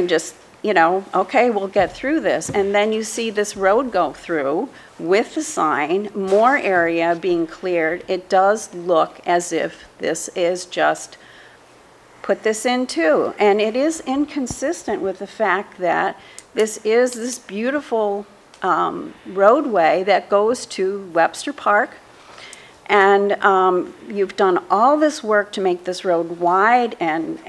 just, you know, okay, we'll get through this. And then you see this road go through with the sign, more area being cleared. It does look as if this is just put this in too. And it is inconsistent with the fact that this is this beautiful roadway that goes to Webster Park. And you've done all this work to make this road wide and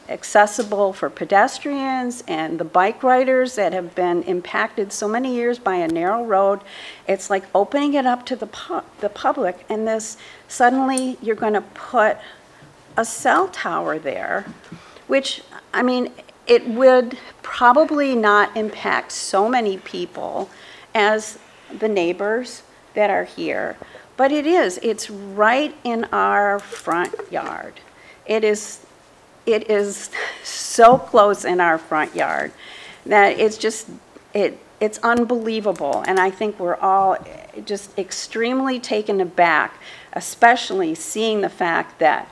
accessible for pedestrians and the bike riders that have been impacted so many years by a narrow road. It's like opening it up to the public, and this suddenly you're going to put a cell tower there, which, I mean, it would probably not impact so many people as the neighbors that are here. But it is. It's right in our front yard. It is so close in our front yard that it's just, it's unbelievable. And I think we're all just extremely taken aback, especially seeing the fact that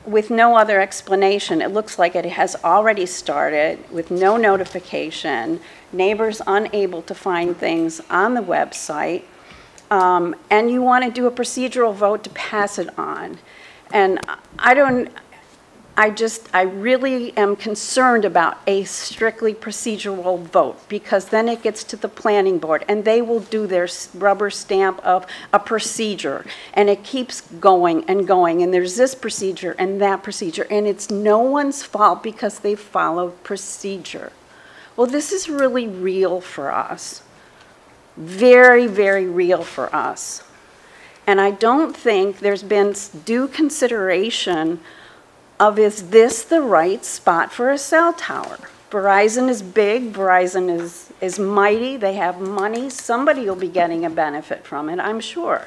with no other explanation, it looks like it has already started with no notification, neighbors unable to find things on the website. And you want to do a procedural vote to pass it on. And I really am concerned about a strictly procedural vote, because then it gets to the planning board and they will do their rubber stamp of a procedure, and it keeps going and going, and there's this procedure and that procedure, and it's no one's fault because they followed procedure. Well, this is really real for us. Very, very real for us. And I don't think there's been due consideration of, is this the right spot for a cell tower? Verizon is big, Verizon is mighty, they have money, somebody will be getting a benefit from it, I'm sure.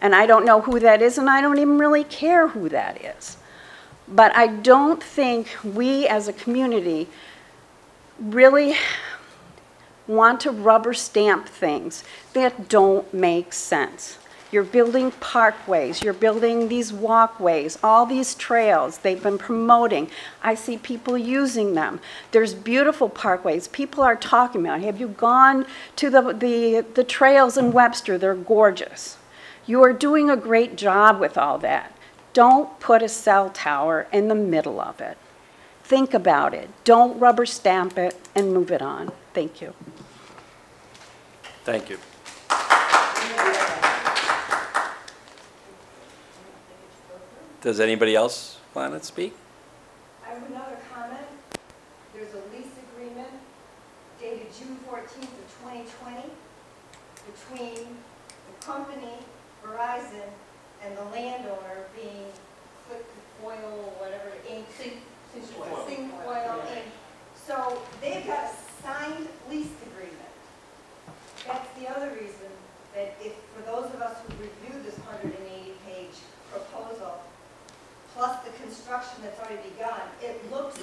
And I don't know who that is, and I don't even really care who that is. But I don't think we as a community really want to rubber stamp things that don't make sense. You're building parkways, you're building these walkways, all these trails they've been promoting. I see people using them. There's beautiful parkways people are talking about. Have you gone to the trails in Webster? They're gorgeous. You are doing a great job with all that. Don't put a cell tower in the middle of it. Think about it. Don't rubber stamp it and move it on. Thank you. Thank you. Does anybody else want to speak? I have another comment. There's a lease agreement dated June 14th of 2020 between the company, Verizon, and the landowner being Click Oil, whatever, Inc. Sync Oil, Inc. So they've got a signed lease agreement. That's the other reason that if, for those of us who reviewed this 180-page proposal, plus the construction that's already begun, it looks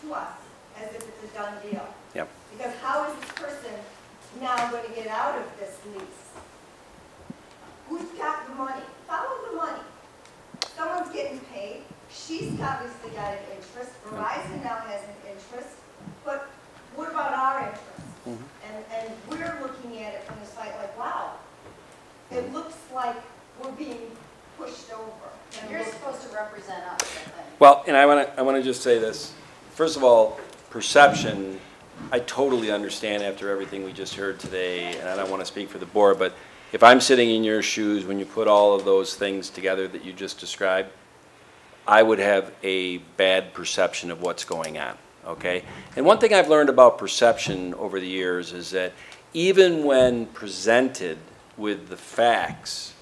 to us as if it's a done deal. Yep. Because how is this person now going to get out of this lease? Who's got the money? Follow the money. Someone's getting paid. She's obviously got an interest. Verizon now has an interest. But what about our interest? And we're looking at it from the site like, wow, it looks like we're being pushed over. And you're supposed to represent us, I think. Well, and I want to just say this. First of all, perception, I totally understand after everything we just heard today, and I don't want to speak for the board, but if I'm sitting in your shoes when you put all of those things together that you just described, I would have a bad perception of what's going on, okay? And one thing I've learned about perception over the years is that even when presented with the facts,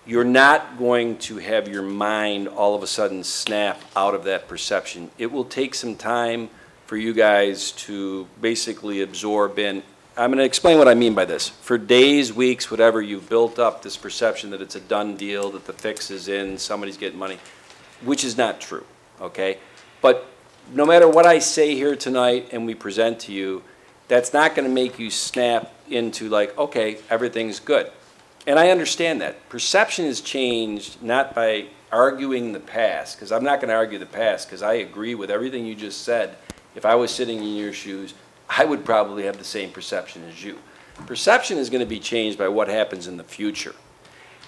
you're not going to have your mind all of a sudden snap out of that perception. It will take some time for you guys to basically absorb in I'm going to explain what I mean by this. For days, weeks, whatever, you've built up this perception that it's a done deal, that the fix is in, somebody's getting money, which is not true, okay? But no matter what I say here tonight and we present to you, that's not going to make you snap into like, okay, everything's good. And I understand that. Perception has changed not by arguing the past, because I'm not going to argue the past, because I agree with everything you just said. If I was sitting in your shoes, I would probably have the same perception as you. Perception is going to be changed by what happens in the future.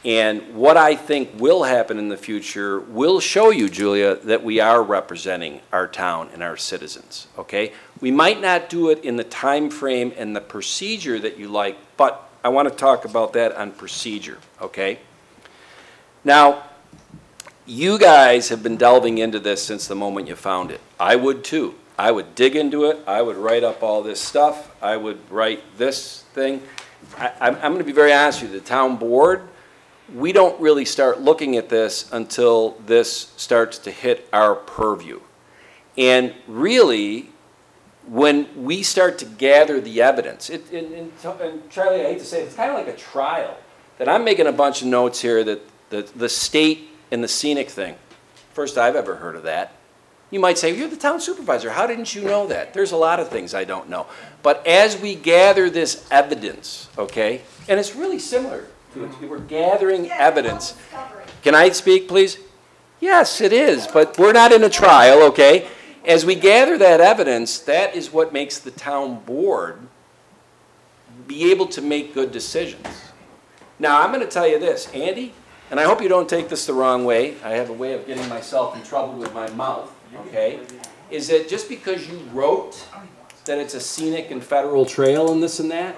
And what I think will happen in the future will show you, Julia, that we are representing our town and our citizens, okay? We might not do it in the time frame and the procedure that you like, but I want to talk about that on procedure, okay? Now, you guys have been delving into this since the moment you found it. I would too. I would dig into it. I would write up all this stuff. I would write this thing. I'm going to be very honest with you. The town board, we don't really start looking at this until this starts to hit our purview. And really, when we start to gather the evidence, and Charlie, I hate to say it, it's kind of like a trial, that I'm making a bunch of notes here that the state and the scenic thing, first I've ever heard of that. You might say, you're the town supervisor, how didn't you know that? There's a lot of things I don't know. But as we gather this evidence, okay, and it's really similar, we're gathering evidence. Can I speak, please? Yes, it is, but we're not in a trial, okay? As we gather that evidence, that is what makes the town board be able to make good decisions. Now, I'm going to tell you this, Andy, and I hope you don't take this the wrong way. I have a way of getting myself in trouble with my mouth, okay? Is that just because you wrote that it's a scenic and federal trail and this and that,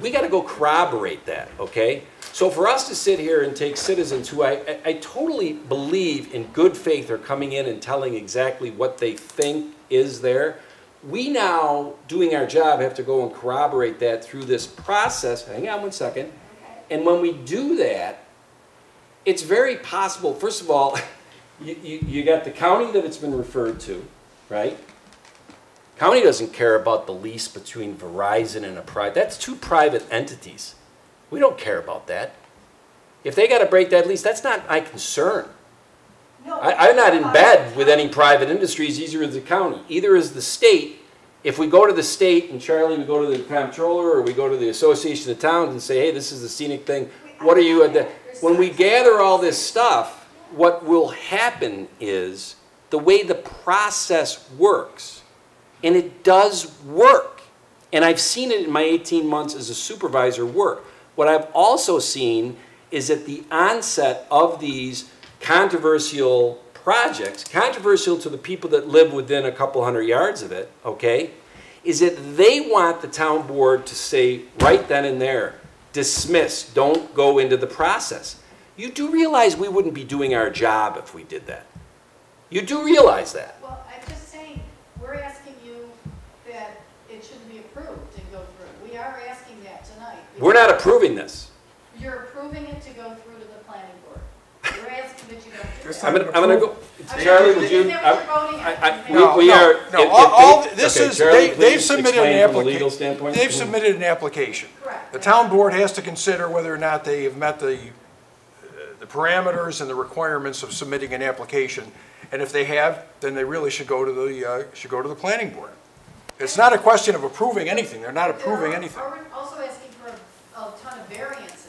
we got to go corroborate that, okay? So for us to sit here and take citizens who I totally believe in good faith are coming in and telling exactly what they think is there, we now, doing our job, have to go and corroborate that through this process. Hang on one second. And when we do that, it's very possible, first of all, you got the county that it's been referred to, right? County doesn't care about the lease between Verizon and a private. That's two private entities. We don't care about that. If they got to break that lease, that's not my concern. No, I'm not in bed with any private industries, either is the county. Either is the state. If we go to the state, and Charlie, we go to the comptroller, or we go to the Association of Towns and say, hey, this is the scenic thing, what are you at? When we gather all this stuff, what will happen is the way the process works, and it does work. And I've seen it in my 18 months as a supervisor work. What I've also seen is at the onset of these controversial projects, controversial to the people that live within a couple hundred yards of it, okay, is that they want the town board to say right then and there, dismiss, don't go into the process. You do realize we wouldn't be doing our job if we did that. You do realize that. Well, I'm just saying, we're asking you that it shouldn't be approved and go through. We are asking that tonight. We're not approving this. You're approving it to go through to the planning board. We're asking that you go through. I'm gonna go. Charlie, would you? Is that what you're voting on? They've submitted an application. They've Mm-hmm. submitted an application. Correct. The town board has to consider whether or not they have met the parameters and the requirements of submitting an application. And if they have, then they really should go to the planning board. It's not a question of approving anything. They're not approving anything. Are we also asking for a ton of variances?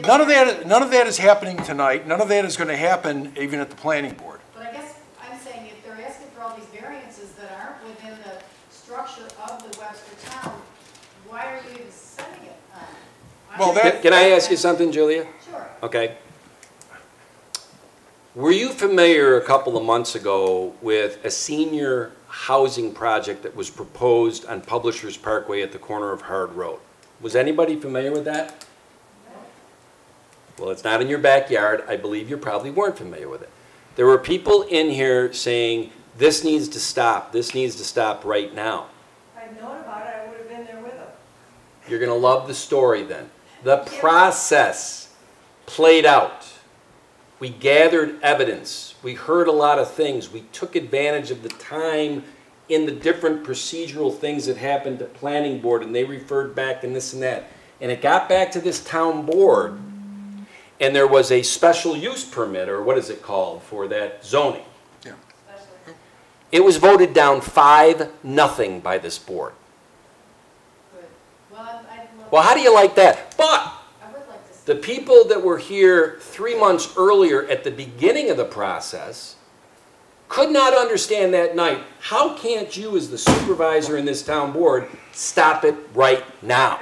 None of that is happening tonight. None of that is going to happen even at the planning board. But I guess I'm saying if they're asking for all these variances that aren't within the structure of the Webster town, why are you even setting it on? Well, Can I ask you something, Julia? Sure. Okay. Were you familiar a couple of months ago with a senior housing project that was proposed on Publishers Parkway at the corner of Hard Road? Was anybody familiar with that? Well, it's not in your backyard. I believe you probably weren't familiar with it. There were people in here saying, this needs to stop. This needs to stop right now. If I'd known about it, I would have been there with them. You're going to love the story then. The process played out. We gathered evidence. We heard a lot of things. We took advantage of the time in the different procedural things that happened to planning board, and they referred back and this and that. And it got back to this town board, and there was a special use permit, or what is it called, for that zoning. Yeah. It was voted down 5-0 by this board. Well, how do you like that? But the people that were here 3 months earlier at the beginning of the process could not understand that night. How can't you, as the supervisor in this town board, stop it right now?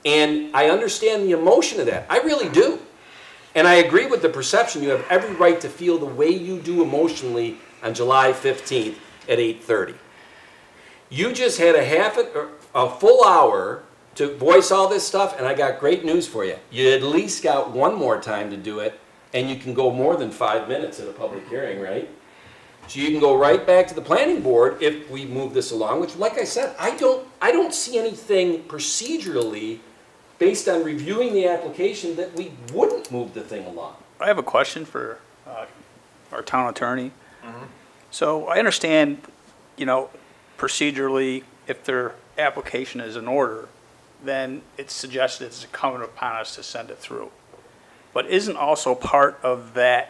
And I understand the emotion of that. I really do. And I agree with the perception. You have every right to feel the way you do emotionally on July 15th at 8:30. You just had a full hour to voice all this stuff, and I got great news for you. You at least got one more time to do it, and you can go more than 5 minutes at a public hearing, right? So you can go right back to the planning board if we move this along, which, like I said, I don't see anything procedurally based on reviewing the application that we wouldn't move the thing along. I have a question for our town attorney. So I understand, you know, procedurally, if their application is in order, then it's suggested it's incumbent upon us to send it through. But isn't also part of that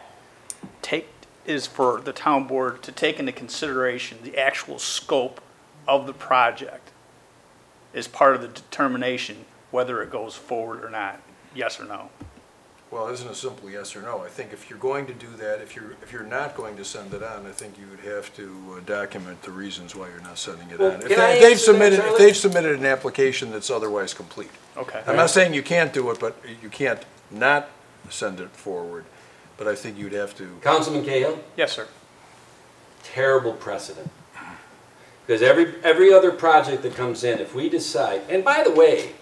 is for the town board to take into consideration the actual scope of the project as part of the determination whether it goes forward or not, yes or no? Well, it isn't a simple yes or no. I think if you're going to do that, if you're not going to send it on, I think you would have to document the reasons why you're not sending it on. If they've submitted an application that's otherwise complete. Okay. I'm not saying you can't do it, but you can't not send it forward. But I think you'd have to. Councilman Cahill? Yes, sir. Terrible precedent. Because every other project that comes in, if we decide, and by the way,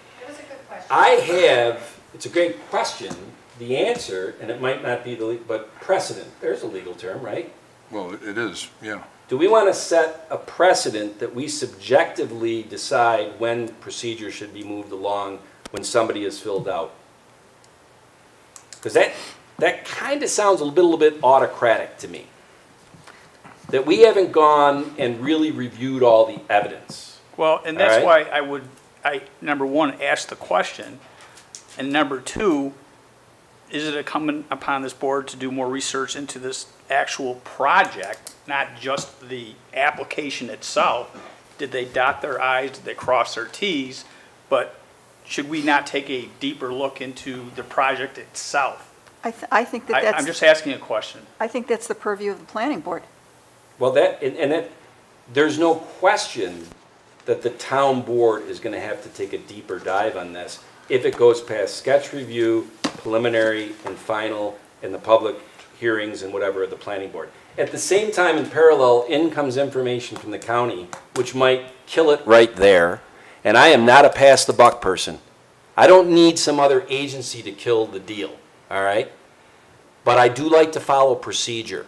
it's a great question, the answer, and it might not be but precedent, there's a legal term, right? Well, it is, yeah. Do we want to set a precedent that we subjectively decide when procedure should be moved along when somebody is filled out? Because that kind of sounds a little bit autocratic to me. That we haven't gone and really reviewed all the evidence. Well, and that's why I number one, ask the question, and number two, is it incumbent upon this board to do more research into this actual project, not just the application itself? Did they dot their I's, did they cross their T's? But should we not take a deeper look into the project itself? I think that's... I'm just asking a question. I think that's the purview of the planning board. Well, there's no question that the town board is going to have to take a deeper dive on this if it goes past sketch review, preliminary, and final, and the public hearings and whatever of the planning board. At the same time, in parallel, in comes information from the county, which might kill it right there. And I am not a pass the buck person. I don't need some other agency to kill the deal, all right? But I do like to follow procedure.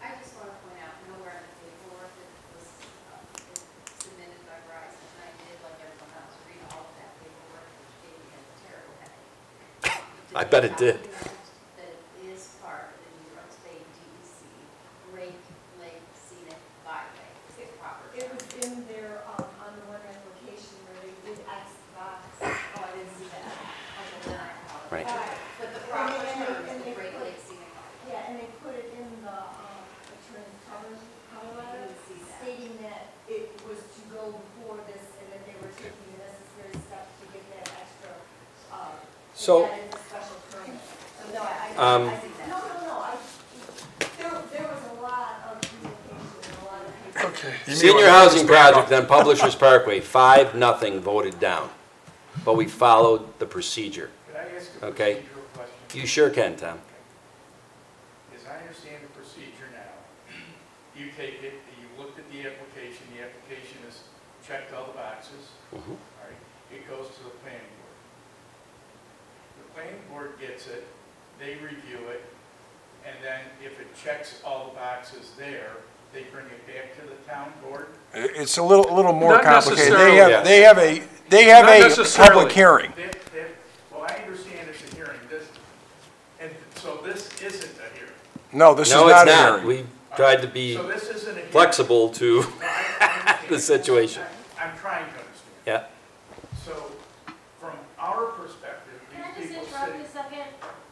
I just want to point out, nowhere in the paperwork that was submitted by Verizon, and I did, like everyone else, read all of that paperwork, which gave me a terrible headache. I bet it did. That it is part of the New York State DEC Great Lake Scenic Byway property. It was in there on the one application where they did X box. Oh, I didn't see that. Okay, then I apologize. Right. But the proper term is the Great Lake Scenic Byway. Yeah, and they put it in the attorney's cover letter stating that it was to go before this and that they were taking the necessary steps to get that extra, So, that is a special permit. So no, I see that. No, there was a lot of communication and a lot of people. Okay. Senior housing project on Publishers Parkway, 5-0 voted down. But we followed the procedure. Could I ask a Okay. procedural question? You sure can, Tom. As I understand the procedure now, you take it, you looked at the application is checked all the boxes, all right, it goes to the planning board. The planning board gets it, they review it, and then if it checks all the boxes there, they bring it back to the town board? It's a little more Not complicated. necessarily. They have a Not necessarily. public hearing. Well, I understand it's a hearing, and so this isn't a hearing. No, this is No, not it's a not. hearing. We tried to be So this isn't a hearing. flexible to the situation. I'm trying to understand. Yeah. So, from our perspective, Can I these just people interrupt sitting. you a second?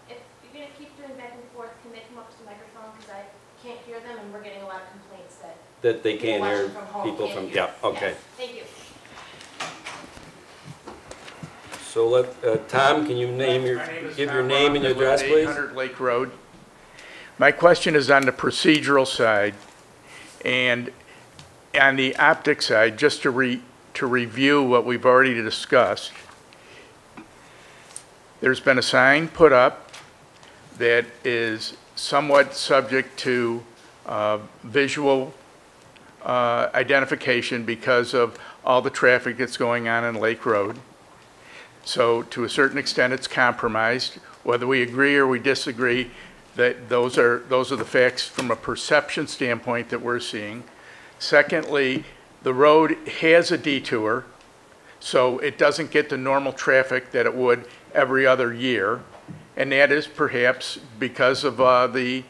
If you're gonna keep doing back and forth, can they come up to the microphone, because I can't hear them, and we're getting a lot of complaints that That they can't people hear watching from home people can't from, hear. yeah, okay. Yes, thank you. So Tom, can you give your name and your address, please? 800 Lake Road. My question is on the procedural side, and on the optic side, just to review what we've already discussed. There's been a sign put up that is somewhat subject to visual identification because of all the traffic that's going on Lake Road. So to a certain extent, it's compromised. Whether we agree or we disagree, that those are the facts from a perception standpoint that we're seeing. Secondly, the road has a detour, so it doesn't get the normal traffic that it would every other year, and that is perhaps because of the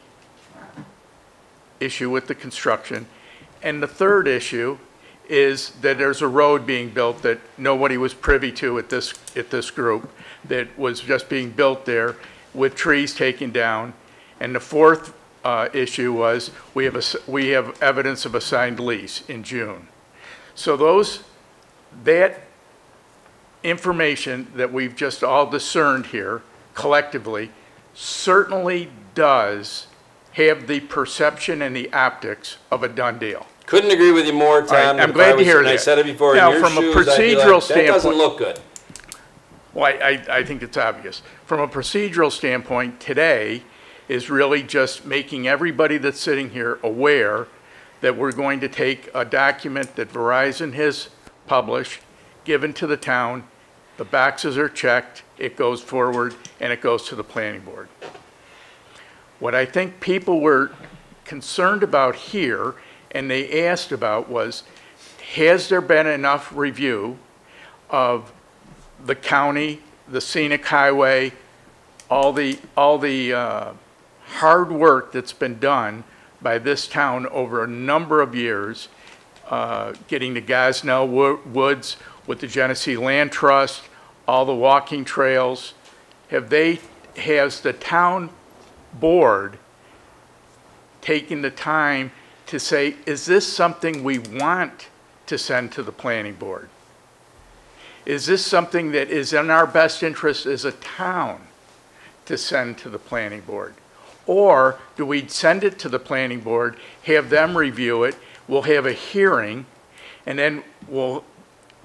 issue with the construction. And the third issue is that there's a road being built that nobody was privy to at this group, that was just being built there with trees taken down. And the fourth issue was we have evidence of a signed lease in June. So that information that we've just all discerned here collectively certainly does have the perception and the optics of a done deal. Couldn't agree with you more, Tom. I'm glad to hear that. I said it before. Now, in your from a shoes, I'd be procedural like, that doesn't standpoint- look good. Well, I think it's obvious. From a procedural standpoint, today is really just making everybody that's sitting here aware that we're going to take a document that Verizon has published, given to the town, the boxes are checked, it goes forward, and it goes to the planning board. What I think people were concerned about here, and they asked about, was, has there been enough review of the county, the scenic highway, all the hard work that's been done by this town over a number of years, getting the Gosnell Woods with the Genesee Land Trust, all the walking trails. Has the town board taken the time to say, is this something we want to send to the planning board? Is this something that is in our best interest as a town to send to the planning board? Or do we send it to the planning board, have them review it, we'll have a hearing, and then we'll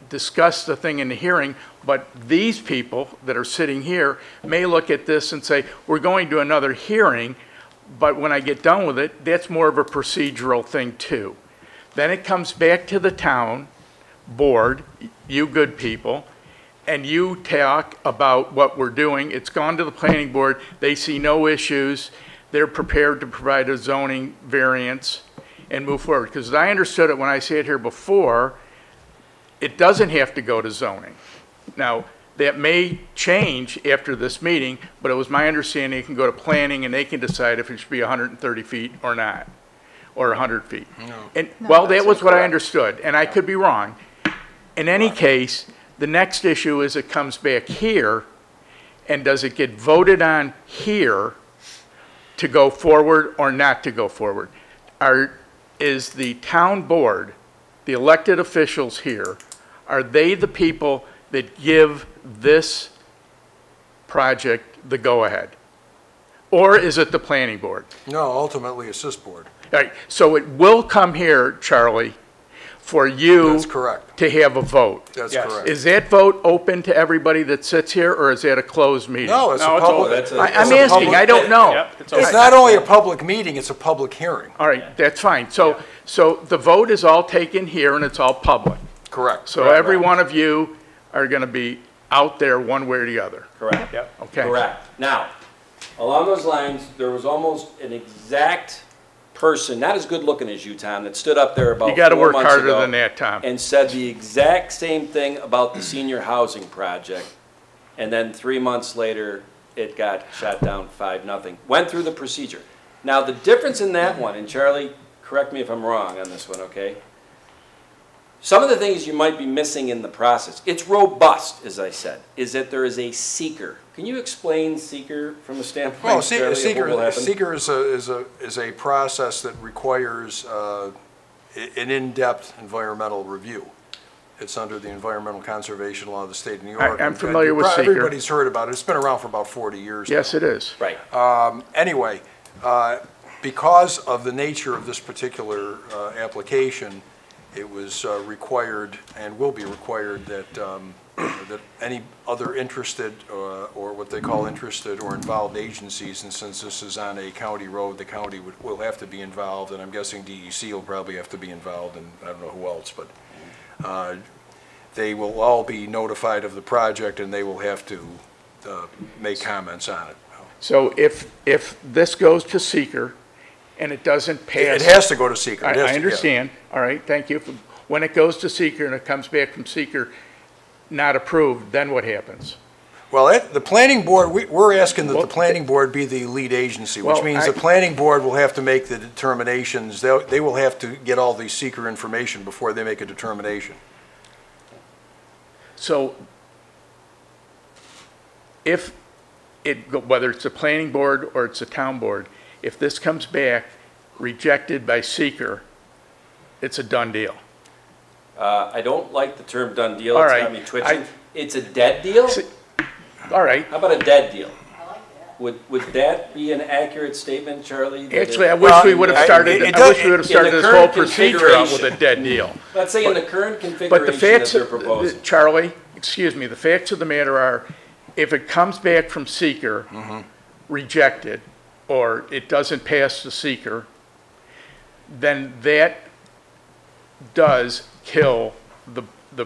discuss the thing in the hearing, but these people that are sitting here may look at this and say, we're going to another hearing, but when I get done with it, that's more of a procedural thing too. Then it comes back to the town board, you good people, and you talk about what we're doing. It's gone to the planning board. They see no issues. They're prepared to provide a zoning variance and move forward. Because as I understood it when I sat here before, it doesn't have to go to zoning. Now, that may change after this meeting, but it was my understanding it can go to planning and they can decide if it should be 130 feet or not, or 100 feet. No. And, well, that was what I understood, and I could be wrong. In any case, the next issue is it comes back here, and does it get voted on here to go forward or not to go forward? Is the town board, the elected officials here, are they the people that give this project the go-ahead? Or is it the planning board? No, ultimately it's this board. All right, so it will come here, Charlie, for you That's correct. to have a vote. That's correct. Is that vote open to everybody that sits here, or is that a closed meeting? No, it's a public. I'm asking, I don't know. It's not only a public meeting, it's a public hearing. All right, that's fine. So the vote is all taken here and it's all public. Correct. So every one of you are going to be out there one way or the other. Correct. Okay. Correct. Now, along those lines, there was almost an exact person, not as good looking as you, Tom, that stood up there about 4 months You ago. got to work harder than that, Tom. And said the exact same thing about the senior housing project. And then 3 months later, it got shot down 5-0. Went through the procedure. Now, the difference in that one, and Charlie, correct me if I'm wrong on this one, okay? Some of the things you might be missing in the process, it's robust, as I said, is that there is a seeker. Can you explain seeker from a standpoint? Well, Charlie, of what will happen? seeker is a process that requires an in-depth environmental review. It's under the Environmental Conservation Law of the State of New York. I'm familiar with seeker. Everybody's heard about it. It's been around for about 40 years now. Yes, it is. Right. Anyway, because of the nature of this particular application, it was required and will be required that that any other interested or what they call interested or involved agencies, and since this is on a county road, the county will have to be involved, and I'm guessing DEC will probably have to be involved, and I don't know who else, but they will all be notified of the project, and they will have to make comments on it. So if this goes to seeker and it doesn't pass. It has to go to seeker. I understand. Yeah. All right, thank you. When it goes to seeker and it comes back from seeker not approved, then what happens? Well, the planning board, we're asking that the planning board be the lead agency, which means the planning board will have to make the determinations. They will have to get all the seeker information before they make a determination. So if whether it's a planning board or it's a town board, if this comes back rejected by seeker, it's a done deal. I don't like the term done deal. All It's right. got me twitching. It's a dead deal? All right. How about a dead deal? Would that be an accurate statement, Charlie? Actually, I wish we would have started. I wish we would have started this whole procedure out with a dead deal. Let's say in the current configuration But the facts, that they're proposing. Charlie, excuse me, the facts of the matter are, if it comes back from seeker, rejected, or it doesn't pass the seeker, then that does kill the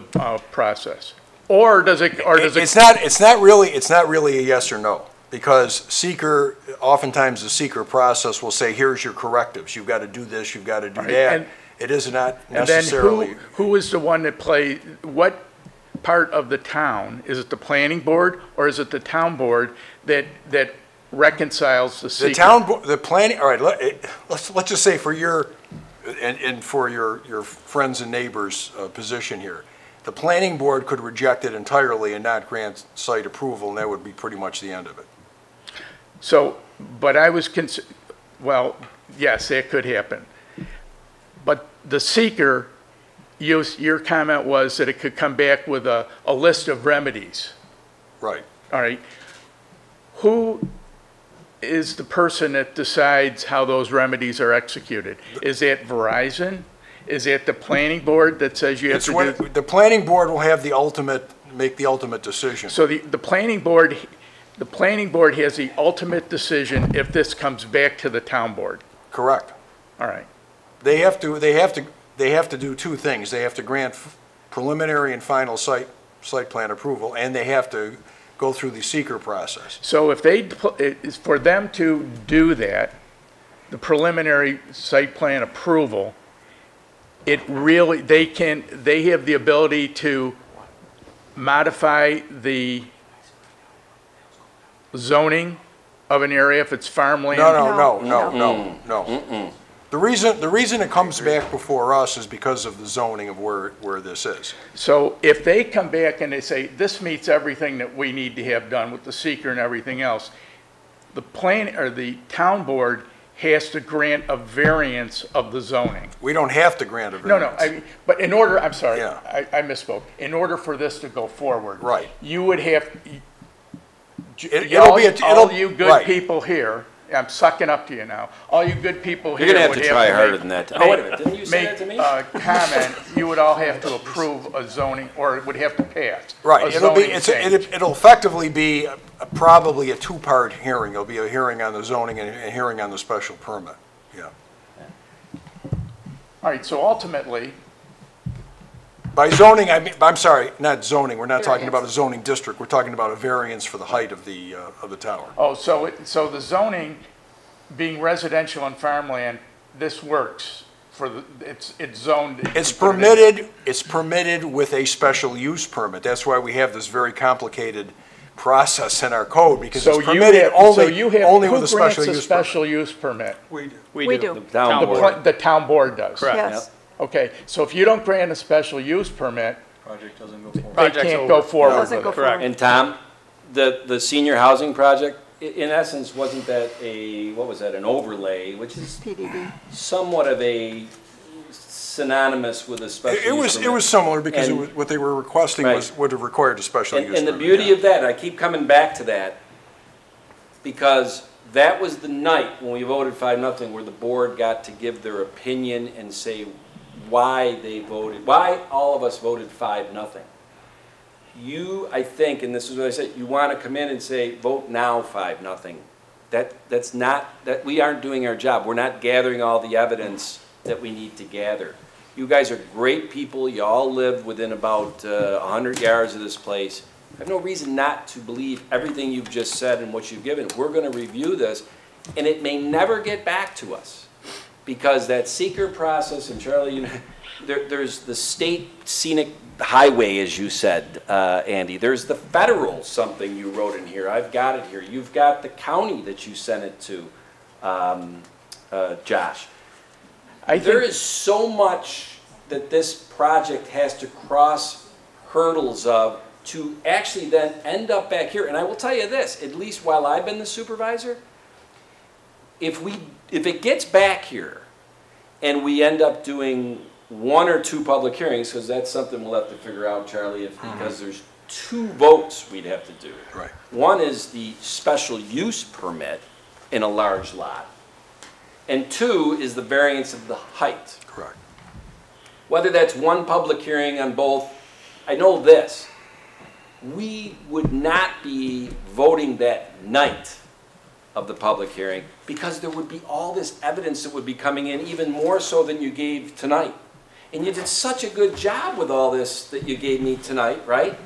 process. Or does it? It's not really a yes or no, because seeker, oftentimes the seeker process will say, here's your correctives. You've got to do this. You've got to do that. And, it is not and necessarily. then who is the one that plays? What part of the town is it? The planning board, or is it the town board that reconciles the seeker? The town, the planning. All right. Let's just say for your and for your friends and neighbors' position here. The planning board could reject it entirely and not grant site approval, and that would be pretty much the end of it. So, but I was, well, yes, that could happen. But the seeker, your comment was that it could come back with a list of remedies. Right. All right. Who is the person that decides how those remedies are executed? Is that Verizon? Is it the planning board that says you have to do? The planning board will have make the ultimate decision. So the planning board has the ultimate decision if this comes back to the town board. Correct. All right. They have to do two things. They have to grant preliminary and final site plan approval, and they have to go through the seeker process. So if for them to do that, the preliminary site plan approval, they have the ability to modify the zoning of an area if it's farmland? No. The reason it comes back before us is because of the zoning of where this is. So if they come back and they say, this meets everything that we need to have done with the seeker and everything else, the town board has to grant a variance of the zoning. We don't have to grant a variance. But in order, I'm sorry, I misspoke. In order for this to go forward, right, you would have, all you good people here, I'm sucking up to you now, all you good people here would have to try harder than that. Oh, wait a minute, didn't you say that to me? Comment, you would all have to approve a zoning, or it would have to pass. Right, it'll effectively be probably a two-part hearing. There'll be a hearing on the zoning and a hearing on the special permit, yeah. All right, so ultimately. By zoning, I'm sorry, not zoning, we're not talking about a zoning district, we're talking about a variance for the height of the tower. Oh, so the zoning, being residential and farmland, this works for it's zoned. It's permitted with a special use permit. That's why we have this very complicated process in our code because So it's you permitted have, only, who only with a grants special a use permit. special use permit? We We do. do. The town The board. the town board does? Correct. Yes. Okay, so if you don't grant a special use permit, Project doesn't go they forward. Project's can't go over. forward Doesn't with go it. Correct. And Tom, the senior housing project, in essence, wasn't that what was that, an overlay, which is PDD. somewhat of a synonymous with a special use It permit. was similar because And- what they were requesting Right. would have required a special use permit. And the beauty yeah. of that, I keep coming back to that, because that was the night when we voted 5-0, where the board got to give their opinion and say why they voted, why all of us voted 5-0. You, I think, and this is what I said, you want to come in and say, vote now 5-0. That's not, that we aren't doing our job. We're not gathering all the evidence that we need to gather. You guys are great people. You all live within about 100 yards of this place. I have no reason not to believe everything you've just said and what you've given. We're going to review this, and it may never get back to us, because that seeker process, and Charlie, you know, there's the state scenic highway, as you said, Andy. There's the federal something you wrote in here. I've got it here. You've got the county that you sent it to, Josh. There is so much that this project has to cross hurdles of to actually then end up back here. And I will tell you this, at least while I've been the supervisor, if it gets back here and we end up doing 1 or 2 public hearings, because that's something we'll have to figure out, Charlie, because there's 2 votes we'd have to do. Right. One is the special use permit in a large lot, and 2 is the variance of the height. Correct. Whether that's 1 public hearing on both, I know this, we would not be voting that night of the public hearing, because there would be all this evidence that would be coming in, even more so than you gave tonight. And you did such a good job with all this that you gave me tonight, right?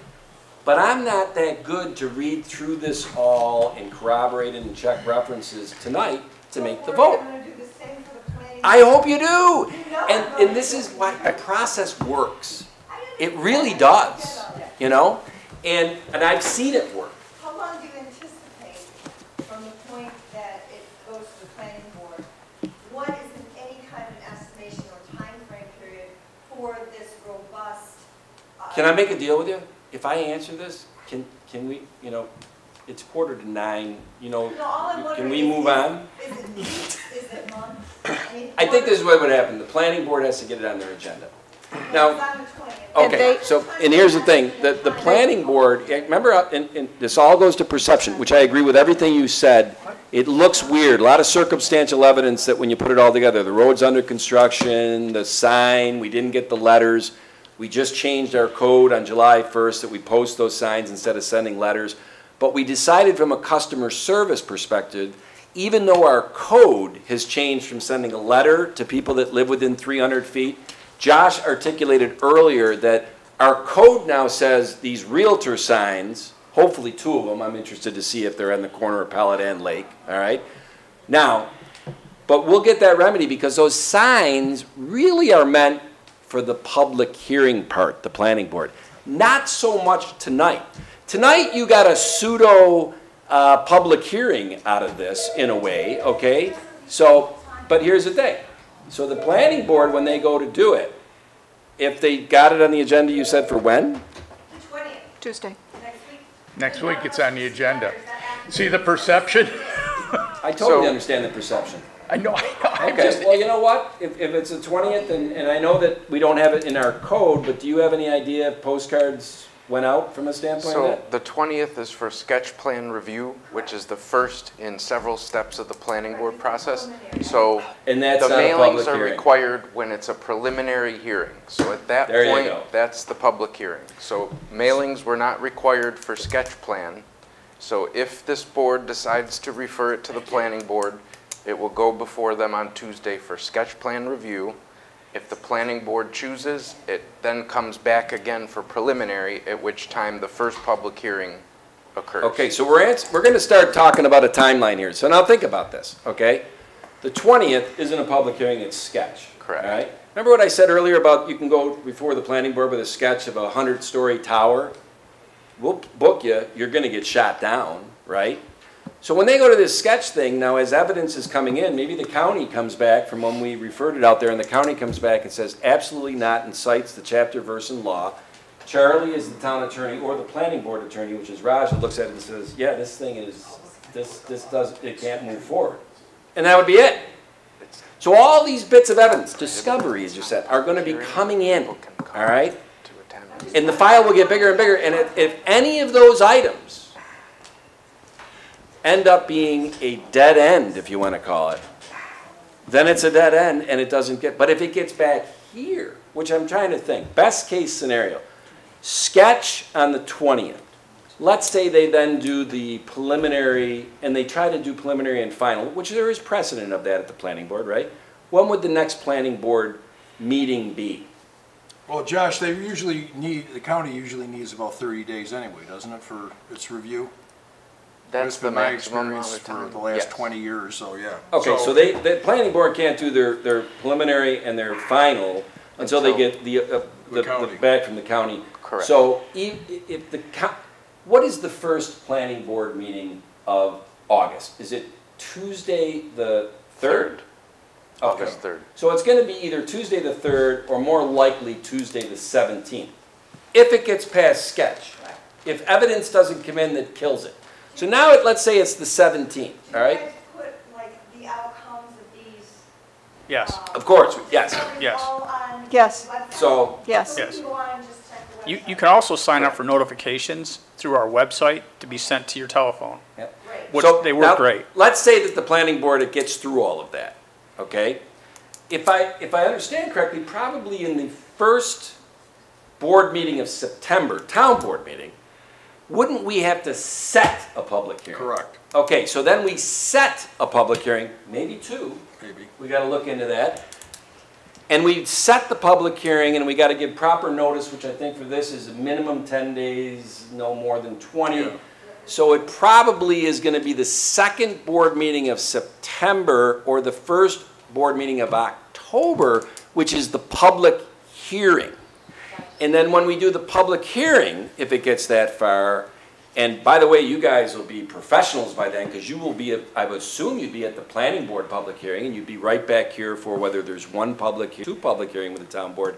But I'm not that good to read through this all and corroborate it and check references tonight to make the vote. I hope you do. And this is why the process works. It really does, you know? And I've seen it work. How long do you anticipate from the point that it goes to the planning board? What is any kind of an estimation or time frame period for this robust? Can I make a deal with you? If I answer this, can we, you know, it's 8:45, you know, No, all I'm can wondering we is, move on? Is it weeks? Is it months? I think this is what would happen. The planning board has to get it on their agenda. Now, okay, so, and here's the thing, the planning board, remember, and this all goes to perception, which I agree with everything you said. It looks weird, a lot of circumstantial evidence that when you put it all together, the road's under construction, the sign, we didn't get the letters. We just changed our code on July 1st that we post those signs instead of sending letters. But we decided from a customer service perspective, even though our code has changed from sending a letter to people that live within 300 feet, Josh articulated earlier that our code now says these realtor signs, hopefully 2 of them, I'm interested to see if they're on the corner of Pallet and Lake, all right? Now, but we'll get that remedy because those signs really are meant for the public hearing part, the planning board. Not so much tonight. Tonight you got a pseudo public hearing out of this in a way, okay? So, but here's the thing. So the planning board, when they go to do it, if they got it on the agenda, you said for when? The 20th, Tuesday. next week. Next week it's on the agenda. See the perception? I totally understand the perception. I know. I'm Okay, just, well, you know what? If it's the 20th, and I know that we don't have it in our code, but do you have any idea if postcards went out from a standpoint of So that? the 20th is for sketch plan review, which is the first in several steps of the planning board process. So And that's the not a public mailings are hearing. required when it's a preliminary hearing. So at that There you point, go. that's the public hearing. So mailings were not required for sketch plan. So if this board decides to refer it to the planning board, it will go before them on Tuesday for sketch plan review. If the planning board chooses, it then comes back again for preliminary, at which time the first public hearing occurs. Okay, so we're going to start talking about a timeline here. So now think about this, okay? The 20th isn't a public hearing, it's sketch. Correct. All right? Remember what I said earlier about you can go before the planning board with a sketch of a 100-story tower? we'll book you, you're gonna get shot down, right? So when they go to this sketch thing, now as evidence is coming in, maybe the county comes back from when we referred it out there, and the county comes back and says, absolutely not, and cites the chapter, verse, and law. Charlie is the town attorney or the planning board attorney, which is Raj, and looks at it and says, yeah, this thing is, it can't move forward. And that would be it. So all these bits of evidence, discovery, as you said, are gonna be coming in, all right? And the file will get bigger and bigger, and if any of those items end up being a dead end, if you want to call it, then it's a dead end and it doesn't get, but if it gets back here, which I'm trying to think, best case scenario, sketch on the 20th. Let's say they then do the preliminary, and they try to do preliminary and final, which there is precedent of that at the planning board, right? When would the next planning board meeting be? Well, Josh, they usually need, the county usually needs about 30 days anyway, doesn't it, for its review? That's the maximum amount of time. For the last 20 years, so yeah. Okay, so the planning board can't do their preliminary and their final until they get the back from the county. Correct. So if what is the first planning board meeting of August? Is it Tuesday the 3rd? August 3rd. So it's going to be either Tuesday the 3rd or more likely Tuesday the 17th. If it gets past sketch. If evidence doesn't come in that kills it. So now let's say it's the 17th, all right? Do you guys put like the outcomes of these? Yes. Of course, yes. Yes. All on Yes. the website? So, Yes. So we Yes. can go on and just check the website? You can also sign up for notifications through our website to be sent to your telephone, which so they now, work great. Let's say that the planning board, it gets through all of that, okay? If I understand correctly, probably in the first board meeting of September, town board meeting, wouldn't we have to set a public hearing? Correct. Okay, so then we set a public hearing, maybe two. Maybe. We got to look into that. And we set the public hearing, and we got to give proper notice, which I think for this is a minimum 10 days, no more than 20. Yeah. So it probably is going to be the second board meeting of September or the first board meeting of October, which is the public hearing. And then when we do the public hearing, if it gets that far, and by the way, you guys will be professionals by then, because you will be, I would assume you'd be at the planning board public hearing, and you'd be right back here for whether there's one public, two public hearing with the town board.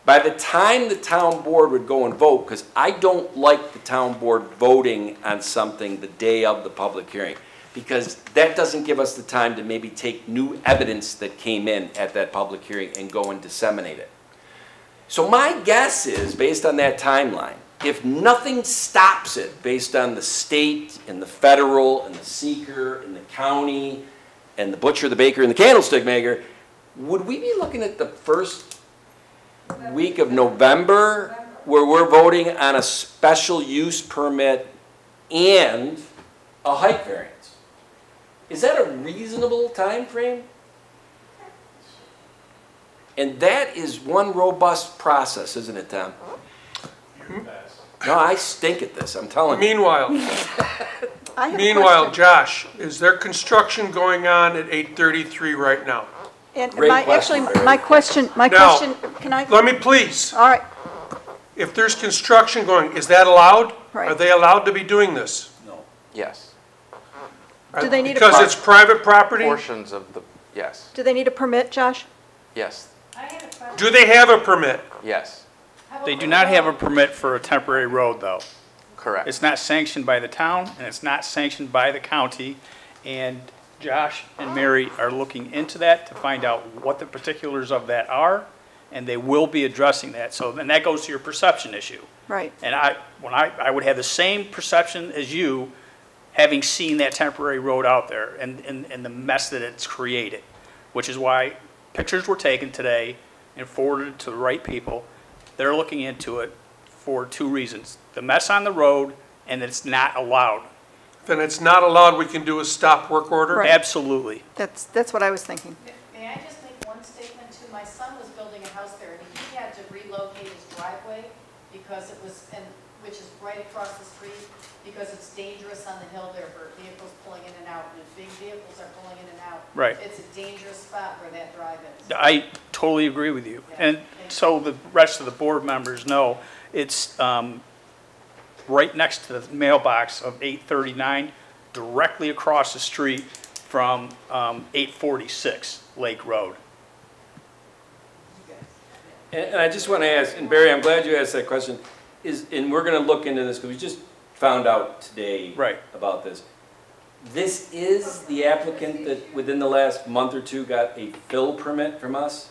By the time the town board would go and vote, because I don't like the town board voting on something the day of the public hearing, because that doesn't give us the time to maybe take new evidence that came in at that public hearing and go and disseminate it. So my guess is, based on that timeline, if nothing stops it based on the state and the federal and the seeker and the county and the butcher, the baker, and the candlestick maker, would we be looking at the first week of November where we're voting on a special use permit and a height variance? Is that a reasonable time frame? And that is one robust process, isn't it, Tom? No, I stink at this, I'm telling you. Meanwhile, Josh, is there construction going on at 833 right now? And Great question, Barry. my question, Now, can I? Let me please. All right, If there's construction going, is that allowed? Right. Are they allowed to be doing this? Yes. Do they need a Because par- it's private property? Portions of the, yes, do they need a permit, Josh? yes, Do they have a permit? yes, They do not have a permit for a temporary road, though. correct. It's not sanctioned by the town, and it's not sanctioned by the county, and Josh and Mary are looking into that to find out what the particulars of that are, and they will be addressing that. So then that goes to your perception issue. Right. And I would have the same perception as you, having seen that temporary road out there and the mess that it's created, which is why pictures were taken today and forwarded to the right people. They're looking into it for two reasons: the mess on the road, and it's not allowed. Then it's not allowed, we can do a stop work order? Right. Absolutely. That's what I was thinking. May I just make one statement too? My son was building a house there, and he had to relocate his driveway because it was, which is right across the street, because it's dangerous on the hill there for vehicles pulling in and out, and if big vehicles are pulling in and out. Right. It's a dangerous spot where that drive is. I totally agree with you. And so the rest of the board members know, it's, right next to the mailbox of 839, directly across the street from 846 Lake Road. And I just want to ask, and Barry, I'm glad you asked that question, and we're going to look into this because we just found out today about this. This is the applicant that within the last month or two got a fill permit from us?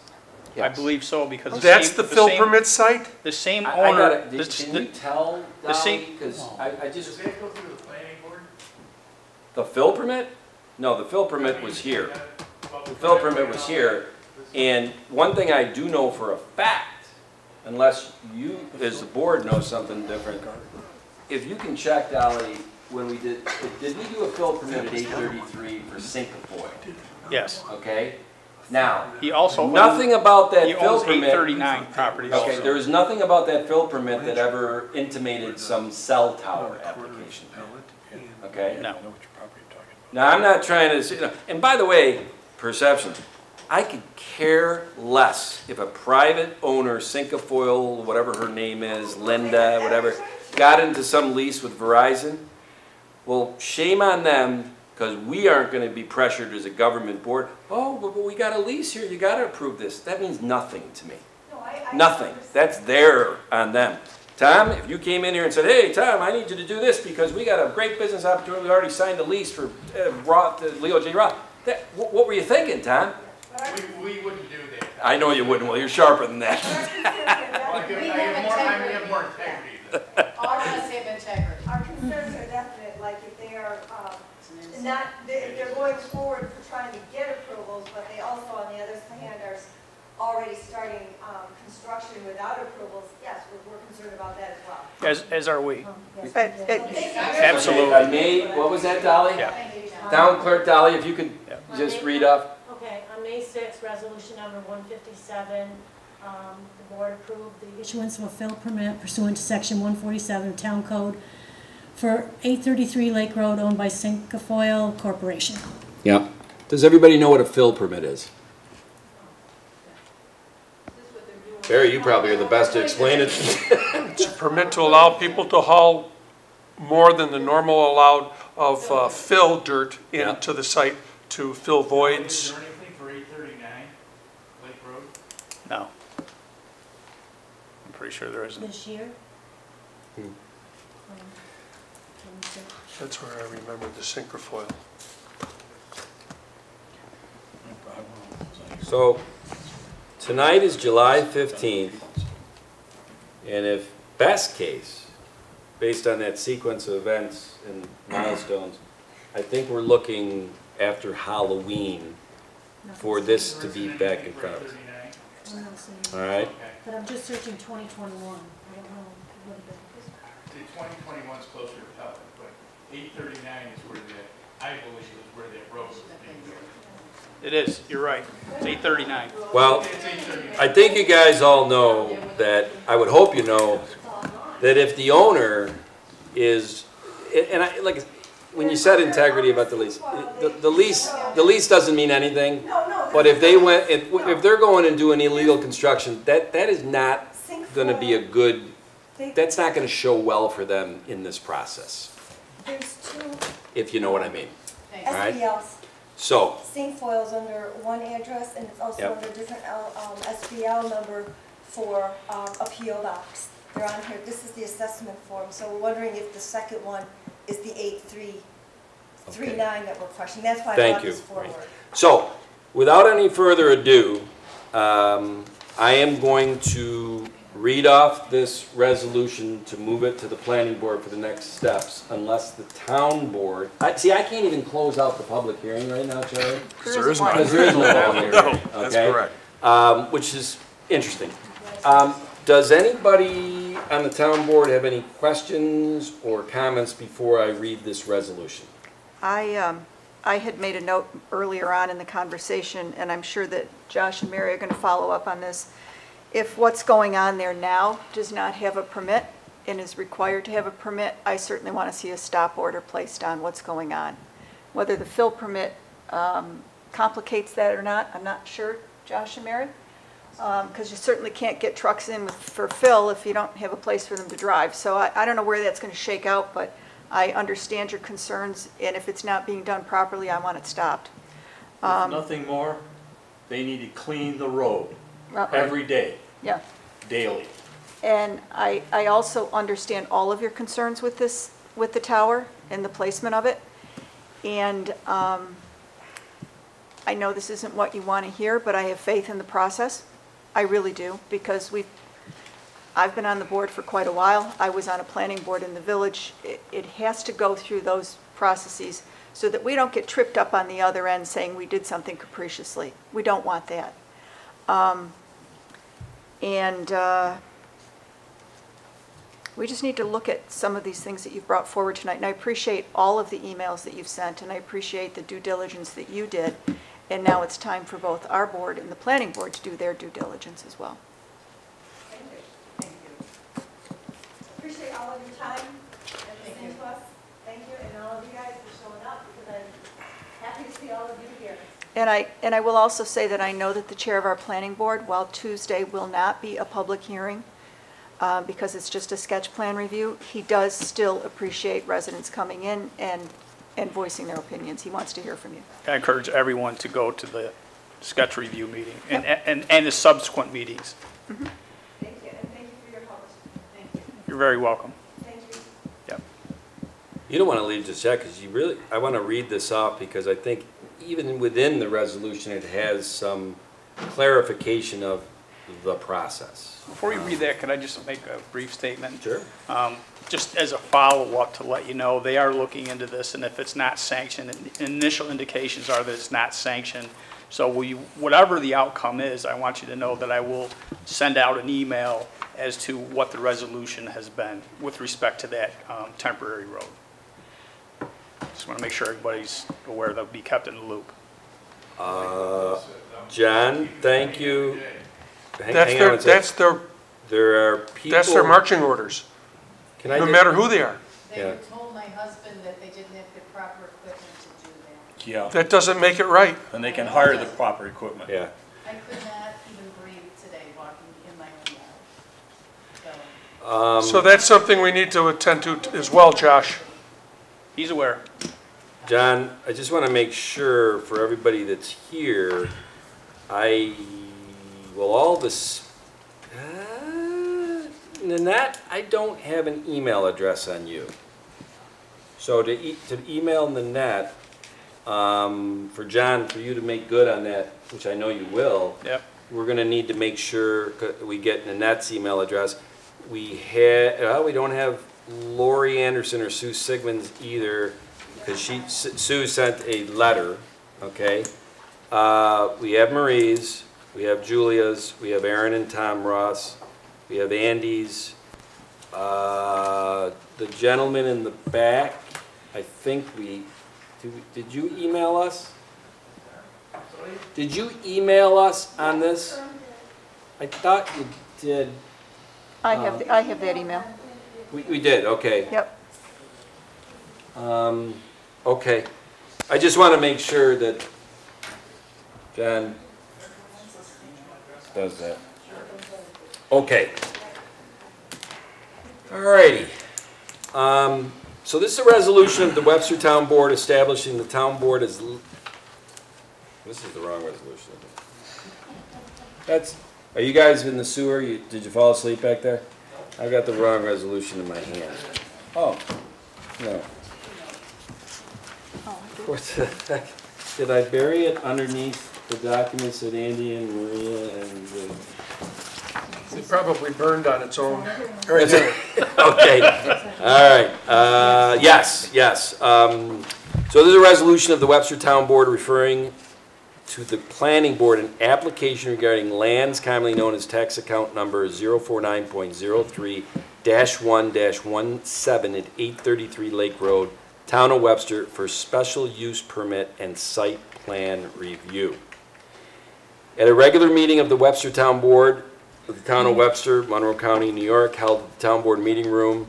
I believe so, because That's the fill permit site? The same I owner. gotta, can you tell, the same- Dolly? Because I just... Does that go through the planning board? The fill permit? No, the fill permit was here. The fill permit was here. And one thing I do know for a fact, unless you, as the board, know something different, if you can check, Dolly, when we did we do a fill permit at 833 for Cinquefoil? Yes. Okay? Now, He also nothing about that he fill owns permit. 839 properties Okay, also. there is nothing about that fill permit that ever intimated some cell tower application. Okay? No. Now, I'm not trying to say, and by the way, perception, I could care less if a private owner, Cinquefoil, whatever her name is, Linda, whatever, got into some lease with Verizon. Well, shame on them, because we aren't going to be pressured as a government board. Oh, but we got a lease here, you got to approve this. That means nothing to me. Nothing. That's there on them. Tom, if you came in here and said, hey, Tom, I need you to do this because we got a great business opportunity. We already signed a lease for Leo J. Roth. What were you thinking, Tom? We wouldn't do that. I know you wouldn't. Well, you're sharper than that. I have more integrity than that. All I want to say of integrity. Our concerns are definite, like if they are not, if they're going forward for trying to get approvals, but they also, on the other hand, are already starting construction without approvals, yes, we're concerned about that as well. As are we. Absolutely. I may, what was that, Dolly? Yeah. Town Clerk Dolly, if you could just read off. Okay, on May 6th, resolution number 157, the board approved the issuance of a fill permit pursuant to section 147 Town Code for 833 Lake Road owned by Cinquefoil Corporation. Yeah. Does everybody know what a fill permit is? Barry, you probably are the best to explain it. It's a permit to allow people to haul more than the normal allowed of fill dirt into the site to fill voids. Is there anything for 839 Lake Road? No. I'm pretty sure there isn't. This year? That's where I remember the Cinquefoil. So, tonight is July 15th, and if best case, based on that sequence of events and milestones, I think we're looking after Halloween for this to be back in front of us. All right? But I'm just searching 2021. I don't know what it is. The 2021's closer to Pelton, but 839 is where I believe is where that road is being built. It is, you're right. It's 839. Well, I think you guys all know that, I would hope you know, that if the owner is, and I, like, when you said integrity about the lease, the lease doesn't mean anything, but if they went, if they're going and doing illegal construction, that is not going to be a good, that's not going to show well for them in this process, There's two if you know what I mean. All right? SBLs. So, Cinquefoil's under one address, and it's also under a different SBL number for a PO box. They're on here. This is the assessment form, so we're wondering if the second one is the 8339 that we're questioning. That's why I brought this forward. So, without any further ado, I am going to read off this resolution to move it to the planning board for the next steps, unless the town board, see, I can't even close out the public hearing right now, Charlie. There is none. Because there is no public hearing. That's Okay? correct. Which is interesting. Does anybody on the town board have any questions or comments before I read this resolution? I had made a note earlier on in the conversation, and I'm sure that Josh and Mary are going to follow up on this. If what's going on there now does not have a permit and is required to have a permit, I certainly want to see a stop order placed on what's going on. Whether the fill permit complicates that or not, I'm not sure, Josh and Mary. because you certainly can't get trucks in for fill if you don't have a place for them to drive. So I don't know where that's going to shake out, but I understand your concerns, and if it's not being done properly, I want it stopped. If nothing more, they need to clean the road Right. every day, Yeah. daily. And I also understand all of your concerns with this, with the tower and the placement of it. And I know this isn't what you want to hear, but I have faith in the process. I really do, because I've been on the board for quite a while. I was on a planning board in the village. It has to go through those processes so that we don't get tripped up on the other end saying we did something capriciously. We don't want that. We just need to look at some of these things that you've brought forward tonight. And I appreciate all of the emails that you've sent, and I appreciate the due diligence that you did. And now it's time for both our board and the planning board to do their due diligence as well. Thank you. Thank you. Appreciate all of your time and listening to us. Thank you, and all of you guys for showing up, because I'm happy to see all of you here. And I will also say that I know that the chair of our planning board, while Tuesday will not be a public hearing, because it's just a sketch plan review, he does still appreciate residents coming in and voicing their opinions. He wants to hear from you. I encourage everyone to go to the sketch review meeting and the subsequent meetings. Thank you, and thank you for your help. Thank you. You're very welcome. Thank you. Yep. You don't want to leave just yet, because I want to read this off, because I think even within the resolution, it has some clarification of the process. Before you read that, could I just make a brief statement? Sure. Just as a follow-up to let you know, they are looking into this, and if it's not sanctioned, initial indications are that it's not sanctioned. So whatever the outcome is, I want you to know that I will send out an email as to what the resolution has been with respect to that temporary road. Just want to make sure everybody's aware they'll be kept in the loop. John, thank you. That's their There are people. marching orders, no matter who they are. They told my husband that they didn't have the proper equipment to do that. Yeah. That doesn't make it right. And they can hire the proper equipment. Yeah. I could not even breathe today walking in my own yard. So that's something we need to attend to as well, Josh. He's aware. John, I just want to make sure for everybody that's here, Nanette, I don't have an email address on you. So to email Nanette, for John, for you to make good on that, which I know you will, we're going to need to make sure we get Nanette's email address. We don't have Lori Anderson or Sue Sigmund's either, because Sue sent a letter, okay? We have Marie's, we have Julia's, we have Aaron and Tom Ross, we have Andy's. The gentleman in the back, I think did you email us? Did you email us on this? I thought you did. I have that email. We did, okay. Yep. Okay. I just want to make sure that John does that. Okay. All righty. So this is a resolution of the Webster Town Board establishing the town board as... This is the wrong resolution. Are you guys in the sewer? Did you fall asleep back there? I got the wrong resolution in my hand. Oh, no. What the heck? Did I bury it underneath the documents that Andy and Maria and... It probably burned on its own. Right there. Okay, all right, yes. So this is a resolution of the Webster Town Board referring to the Planning Board an application regarding lands commonly known as tax account number 049.03-1-17 at 833 Lake Road, Town of Webster, for special use permit and site plan review. At a regular meeting of the Webster Town Board of the Town of Webster, Monroe County, New York, held at the Town Board meeting room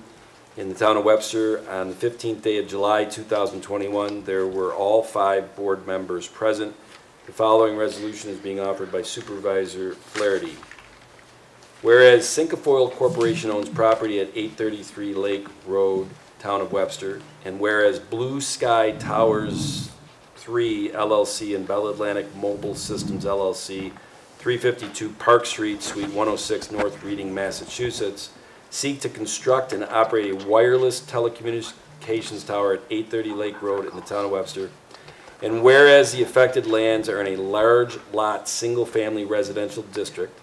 in the Town of Webster on the 15th day of July 2021, there were all 5 board members present. The following resolution is being offered by Supervisor Flaherty. Whereas Cinquefoil Corporation owns property at 833 Lake Road, Town of Webster, and whereas Blue Sky Towers 3 LLC and Bell Atlantic Mobile Systems LLC, 352 Park Street, Suite 106, North Reading, Massachusetts, seek to construct and operate a wireless telecommunications tower at 830 Lake Road in the Town of Webster. And whereas the affected lands are in a large lot, single-family residential district,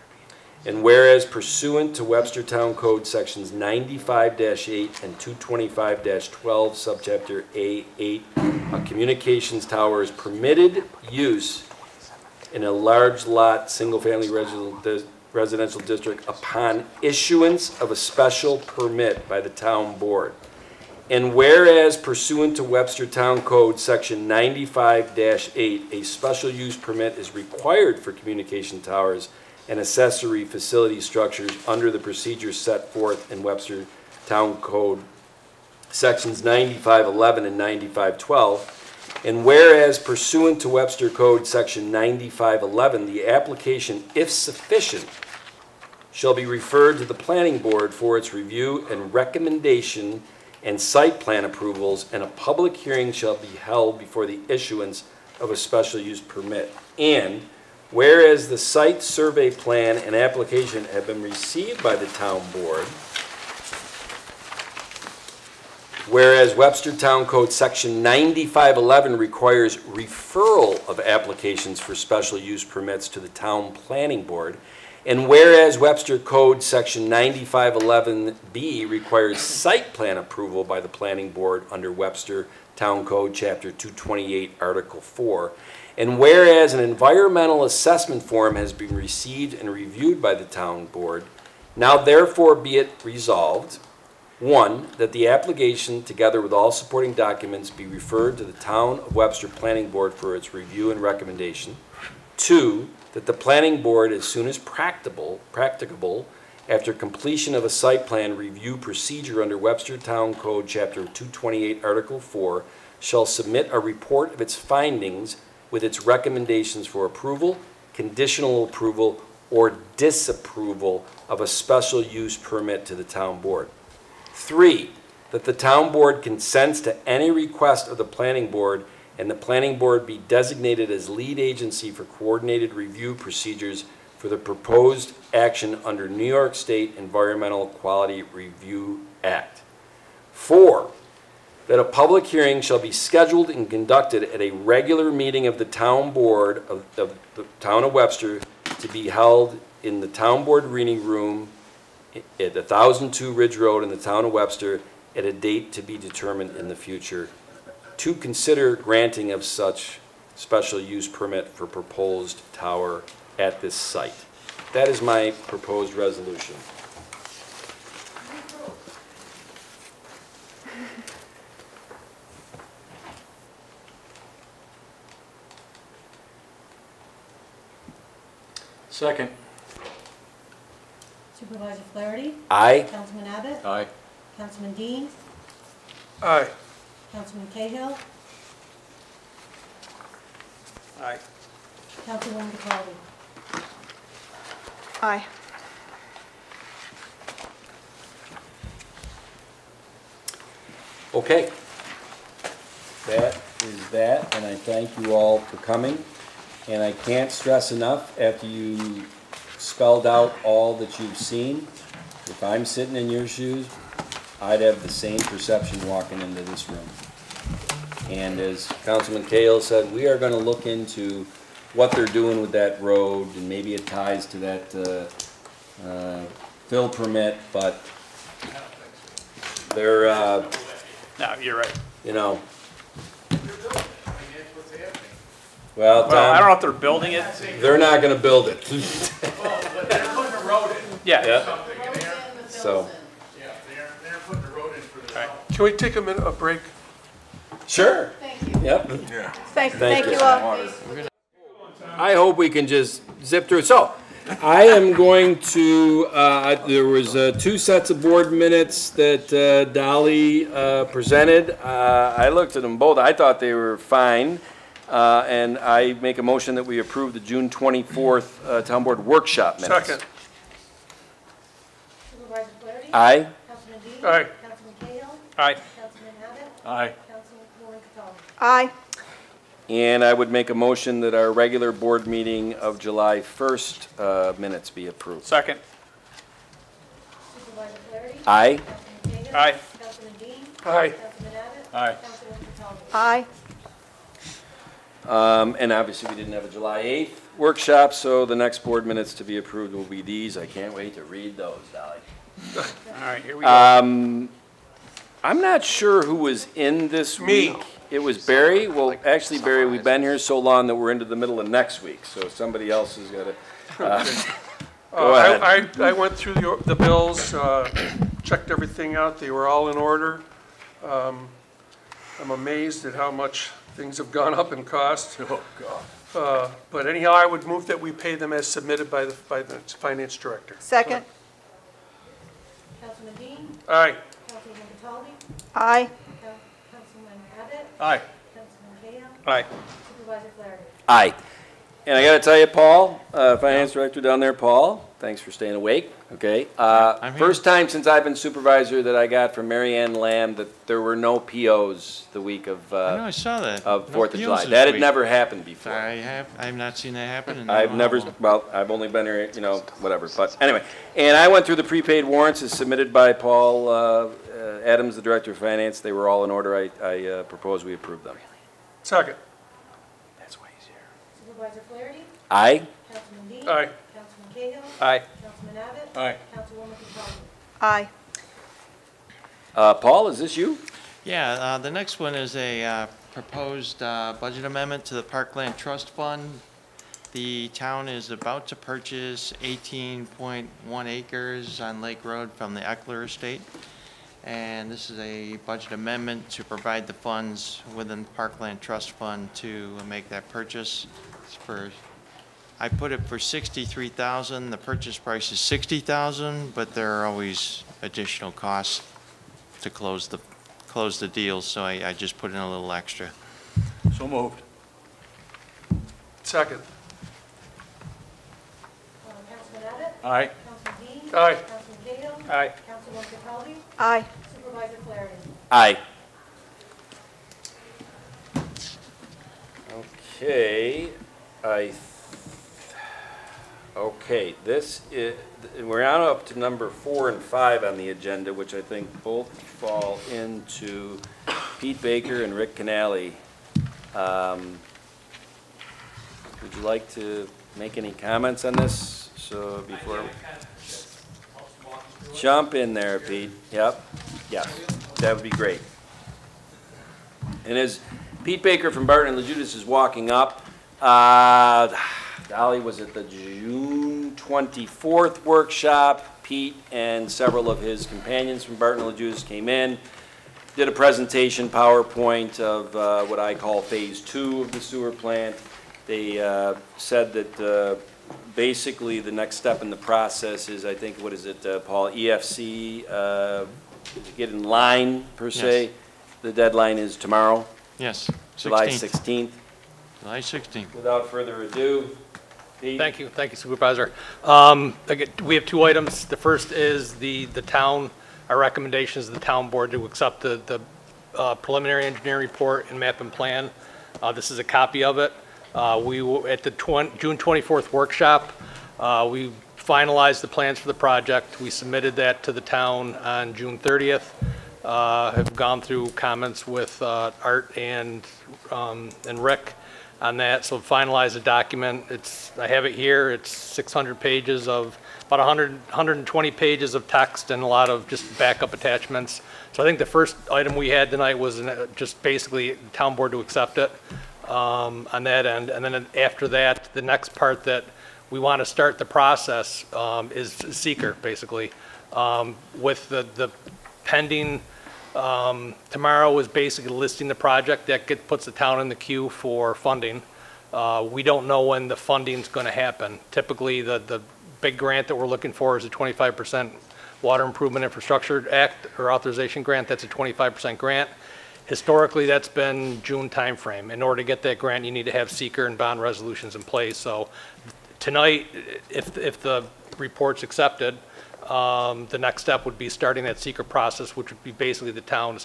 and whereas pursuant to Webster Town Code Sections 95-8 and 225-12, Subchapter A8, a communications tower is permitted use in a large lot, single-family residential district upon issuance of a special permit by the town board. And whereas pursuant to Webster Town Code Section 95-8, a special use permit is required for communication towers and accessory facility structures under the procedures set forth in Webster Town Code Sections 95-11 and 95-12. And whereas pursuant to Webster Code Section 95-11, the application, if sufficient, shall be referred to the Planning Board for its review and recommendation and site plan approvals, and a public hearing shall be held before the issuance of a special use permit. And whereas the site survey plan and application have been received by the town board, whereas Webster Town Code Section 95-11 requires referral of applications for special use permits to the town planning board, and whereas Webster Code Section 95-11B requires site plan approval by the planning board under Webster Town Code Chapter 228, Article 4, and whereas an environmental assessment form has been received and reviewed by the town board, now therefore be it resolved, 1, that the application, together with all supporting documents, be referred to the Town of Webster Planning Board for its review and recommendation. 2, that the planning board, as soon as practicable, after completion of a site plan review procedure under Webster Town Code Chapter 228, Article 4, shall submit a report of its findings with its recommendations for approval, conditional approval, or disapproval of a special use permit to the town board. 3, that the town board consents to any request of the planning board and the planning board be designated as lead agency for coordinated review procedures for the proposed action under New York State Environmental Quality Review Act. 4, that a public hearing shall be scheduled and conducted at a regular meeting of the town board of the Town of Webster to be held in the town board reading room at 1002 Ridge Road in the Town of Webster at a date to be determined in the future, to consider granting of such special use permit for proposed tower at this site. That is my proposed resolution. Second. Supervisor Flaherty? Aye. Councilman Abbott? Aye. Councilman Dean? Aye. Councilman Cahill? Aye. Councilwoman DeCarlo? Aye. Okay. That is that, and I thank you all for coming. And I can't stress enough, after you spelled out all that you've seen, if I'm sitting in your shoes, I'd have the same perception walking into this room. And as Councilman Cahill said, we are going to look into what they're doing with that road, and maybe it ties to that fill permit, but they're, No, you're right. you know, well, Tom, Well, I don't know if they're building it. they're not going to build it. Well, but they're putting a road in. Yeah. Something in there. So, Yeah, they're putting a road in for the development. Can we take a break? sure. Thank you. Yep. Yeah. Thank you all. I hope we can just zip through. So, I am going to, there was 2 sets of board minutes that Dolly presented. I looked at them both. I thought they were fine. And I make a motion that we approve the June 24th Town Board Workshop minutes. Second. Supervisor Flaherty? Aye. Councilman Dean? Aye. Councilman Cahill? Aye. Councilman Abbott? Aye. Councilwoman Cataldi? Aye. And I would make a motion that our regular board meeting of July 1st minutes be approved. Second. Supervisor Flaherty? Aye. Councilman Cahill? Aye. Councilman Dean? Aye. Councilman Abbott? Aye. Councilwoman Cataldi? Aye. And obviously, we didn't have a July 8th workshop, so the next board minutes to be approved will be these. I can't wait to read those, Dolly. All right, here we go. I'm not sure who was in this week. It was Barry. Well, actually, Barry, we've been here so long that we're into the middle of next week, so somebody else has got to. Go ahead. I went through the bills, checked everything out. They were all in order. I'm amazed at how much things have gone up in cost. Oh, God. But anyhow, I would move that we pay them as submitted by the finance director. Second. Councilman Dean? Aye. Councilwoman Cataldi? Aye. Councilman Abbott? Aye. Councilman Cahill? Aye. Supervisor Flaherty? Aye. And I got to tell you, Paul, finance director down there, Paul, thanks for staying awake, okay? First time since I've been supervisor that I got from Mary Ann Lamb that there were no POs the week of, I know, I saw that. of No 4th of POs July. this That had week. never happened before. I have not seen that happen. And I've never, well, I've only been here, you know, whatever, but anyway. And I went through the prepaid warrants as submitted by Paul Adams, the director of finance. They were all in order. I propose we approve them. Second. That's way easier. Supervisor Flaherty? Aye. Councilman Dean? Aye. Councilman Cahill? Aye. Councilman Abbott? Aye. Councilwoman Cataldi? Aye. Paul, is this you? Yeah, the next one is a proposed budget amendment to the Parkland Trust Fund. The town is about to purchase 18.1 acres on Lake Road from the Eckler Estate. And this is a budget amendment to provide the funds within the Parkland Trust Fund to make that purchase. It's for, I put it for $63,000. The purchase price is $60,000, but there are always additional costs to close the deal, so I just put in a little extra. So moved. Second. Councilman Abbott? Aye. Councilman Dean? Aye. Councilman Cahill? Aye. Councilwoman Cataldi? Aye. Supervisor Flaherty? Aye. Okay, okay, this is, we're now up to number 4 and 5 on the agenda, which I think both fall into Pete Baker and Rick Canali. Would you like to make any comments on this? So before, jump in there, Pete. Yep, yes, that would be great. And as Pete Baker from Barton and LaJudas is walking up, Dolly was at the June 24th workshop. Pete and several of his companions from Barton and LaJudas came in, did a presentation, PowerPoint of what I call phase 2 of the sewer plant. They said that basically the next step in the process is, I think, what is it, Paul, EFC, get in line per se. Yes. The deadline is tomorrow. Yes, July 16th. 16th. July 16th. Without further ado, Pete. Thank you, Supervisor. Again, we have 2 items. The first is the town, our recommendation is the town board to accept the preliminary engineering report and map and plan. This is a copy of it. At the June 24th workshop, we finalized the plans for the project. We submitted that to the town on June 30th. Have gone through comments with Art and Rick on that, so finalize the document. I have it here. It's 600 pages of, about 120 pages of text and a lot of just backup attachments. So I think the first item we had tonight was just basically the town board to accept it on that end. And then after that, the next part that we want to start the process is seeker, basically. With the pending, tomorrow is basically listing the project that puts the town in the queue for funding. We don't know when the funding's going to happen. Typically, the big grant that we're looking for is a 25% Water Improvement Infrastructure Act or authorization grant. That's a 25% grant. Historically, that's been June timeframe. In order to get that grant, you need to have seeker and bond resolutions in place. So tonight, if the report's accepted, the next step would be starting that seeker process, which would be basically the town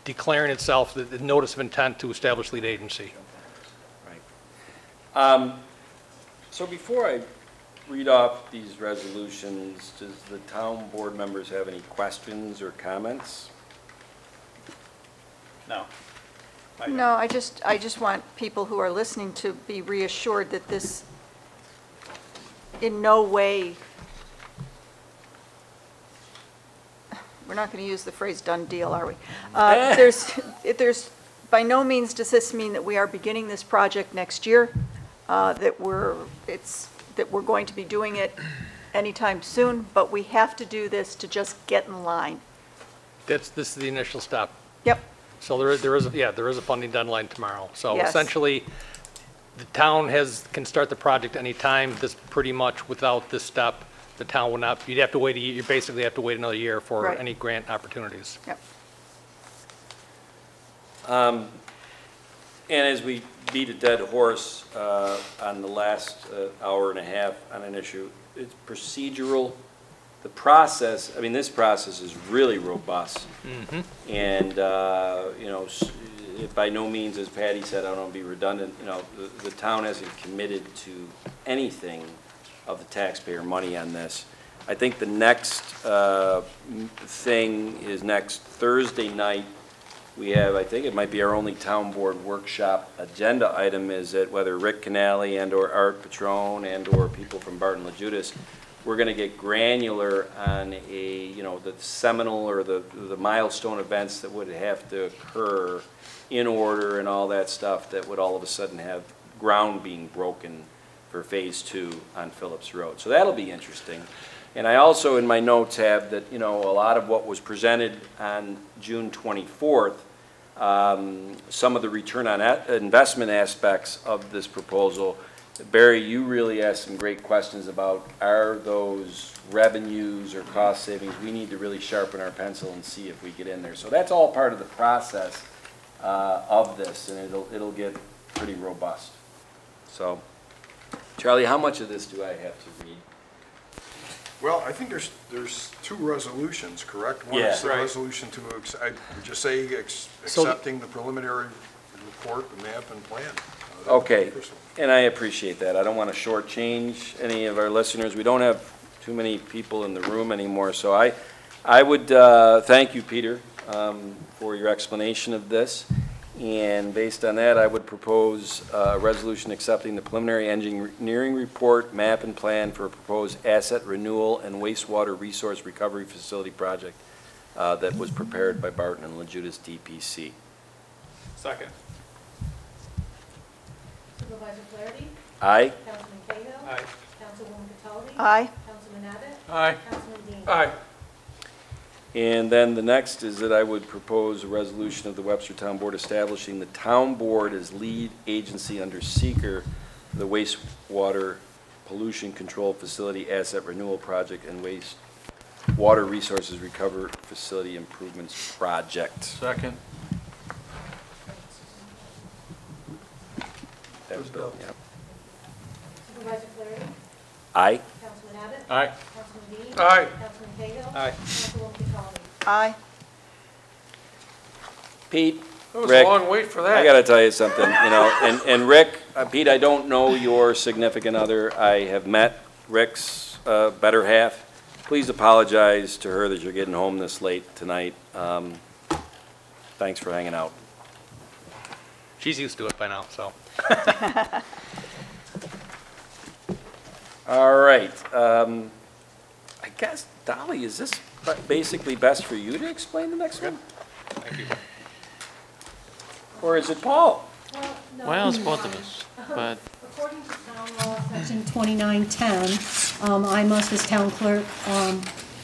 declaring itself the notice of intent to establish lead agency. So before I read off these resolutions, does the town board members have any questions or comments? No. No, I just want people who are listening to be reassured that this in no way, we're not going to use the phrase done deal, are we? There's, by no means does this mean that we are beginning this project next year, that we're going to be doing it anytime soon, but we have to do this to just get in line. This is the initial step. Yep. So there is a funding deadline tomorrow. So Yes. essentially, the town can start the project anytime. This pretty much, without this step, the town will not, you'd have to wait you basically have to wait another year for Right. any grant opportunities. Yep. And as we beat a dead horse on the last hour and a half on an issue, it's procedural. The process, I mean, this process is really robust. And, you know, by no means, as Patty said, I don't want to be redundant, you know, the town hasn't committed to anything of the taxpayer money on this. I think the next thing is next Thursday night. We have, I think it might be our only town board workshop agenda item, is that whether Rick Canale and/or Art Patrone and/or people from Barton LaJudas, we're going to get granular on the seminal or the milestone events that would have to occur in order and all that stuff that would all of a sudden have ground being broken for Phase 2 on Phillips Road. So that'll be interesting. And I also, in my notes, have that, you know, a lot of what was presented on June 24th, some of the return on investment aspects of this proposal. Barry, you really asked some great questions about, are those revenues or cost savings? We need to really sharpen our pencil and see if we get in there. So that's all part of the process of this, and it'll get pretty robust. So, Charlie, how much of this do I have to read? Well, I think there's two resolutions, correct? One Yeah. is the Right. resolution to, I would just say accepting the preliminary report, the map and plan. That would be Okay, the first one. and I appreciate that. I don't want to shortchange any of our listeners. We don't have too many people in the room anymore, so I would thank you, Peter, for your explanation of this. And based on that, I would propose a resolution accepting the preliminary engineering report, map and plan for a proposed asset renewal and wastewater resource recovery facility project that was prepared by Barton and LaJudas DPC. Second. Supervisor Flaherty? Aye? Councilman Cahill? Aye. Councilwoman Cataldi? Aye. Councilman Abbott? Aye. Councilman Dean? Aye. And then the next is that I would propose a resolution of the Webster Town Board establishing the town board as lead agency under seeker for the wastewater pollution control facility asset renewal project and wastewater resources recovery facility improvements project. Second. That was Bill, yeah. Supervisor Flaherty? Aye? Councilman Abbott? Aye. Councilman Dean? Aye. Councilman Cahill? Aye. Councilwoman Cataldi? Aye. Pete? That was Rick, a long wait for that. I got to tell you something, you know, and Rick, Pete, I don't know your significant other. I have met Rick's better half. Please apologize to her that you're getting home this late tonight. Thanks for hanging out. She's used to it by now, so. All right. I guess, Dolly, is this basically best for you to explain the next one? Thank you. Or is it Paul? No. Well, it's both of us, but According to town law, section 2910, I must, as town clerk,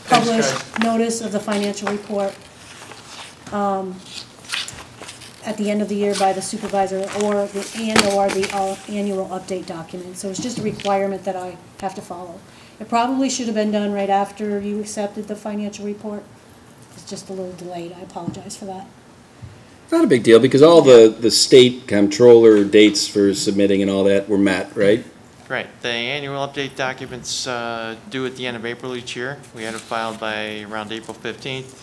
publish notice of the financial report at the end of the year by the supervisor or the annual update document. So it's just a requirement that I have to follow. It probably should have been done right after you accepted the financial report. it's just a little delayed. I apologize for that. It's not a big deal because all the state comptroller dates for submitting and all that were met, right? Right. The annual update documents due at the end of April each year. We had it filed by around April 15th.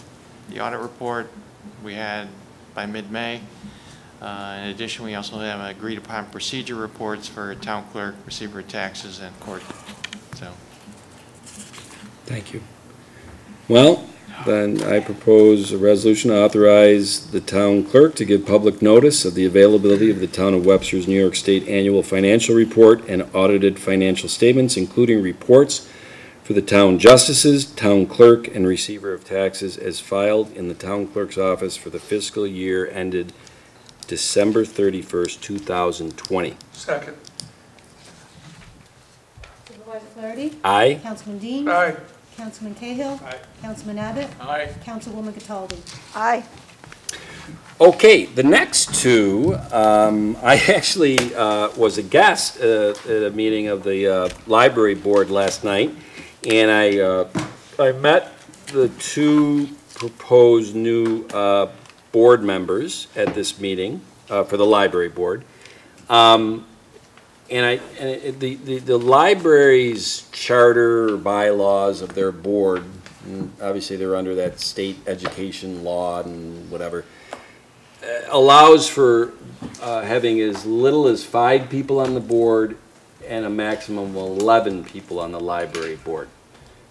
The audit report we had by mid-May. In addition, we also have agreed upon procedure reports for town clerk, receiver of taxes, and court. So. Thank you. Well, then I propose a resolution to authorize the town clerk to give public notice of the availability of the Town of Webster's New York State Annual Financial Report and audited financial statements, including reports for the town justices, town clerk, and receiver of taxes as filed in the town clerk's office for the fiscal year ended December 31st, 2020. Second. Supervisor Flaherty? Aye. Councilman Dean? Aye. Councilman Cahill? Aye. Councilman Abbott? Aye. Councilwoman Cataldi? Aye. Okay, the next two, I actually was a guest at a meeting of the library board last night, and I met the two proposed new board members at this meeting for the library board. The library's charter or bylaws of their board, and obviously they're under that state education law and whatever, allows for having as little as 5 people on the board and a maximum of 11 people on the library board.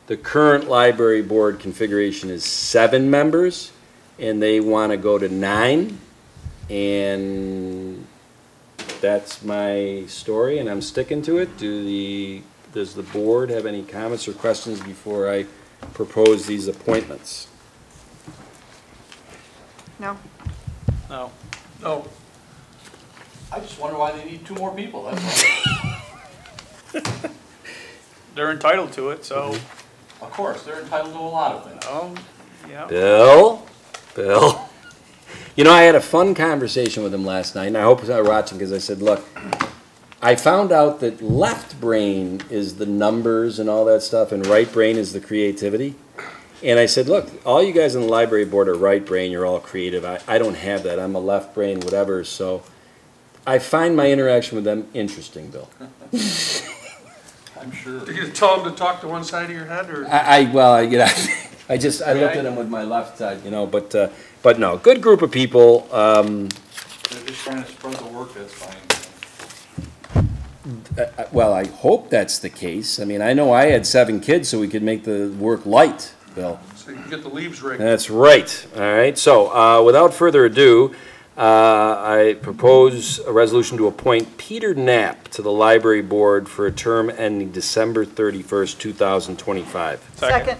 The current library board configuration is 7 members, and they want to go to 9, and that's my story, and I'm sticking to it. Does the board have any comments or questions before I propose these appointments? No. No. No. I just wonder why they need 2 more people, that's all. They're entitled to it, so. Of course, they're entitled to a lot of things. Yeah. Bill? You know, I had a fun conversation with him last night, and I hope I watched him because I said, look, I found out that left brain is the numbers and all that stuff, and right brain is the creativity. And I said, look, all you guys on the library board are right brain, you're all creative. I don't have that. I'm a left brain, whatever. So I find my interaction with them interesting, Bill. I'm sure. Did you tell them to talk to one side of your head, or? I looked at them with my left side, you know, but no, good group of people. They're just trying to spread the work, that's fine. Well, I hope that's the case. I mean, I know I had 7 kids so we could make the work light, Bill. So you can get the leaves raked. That's right. All right. So without further ado, I propose a resolution to appoint Peter Knapp to the library board for a term ending December 31st, 2025. Second.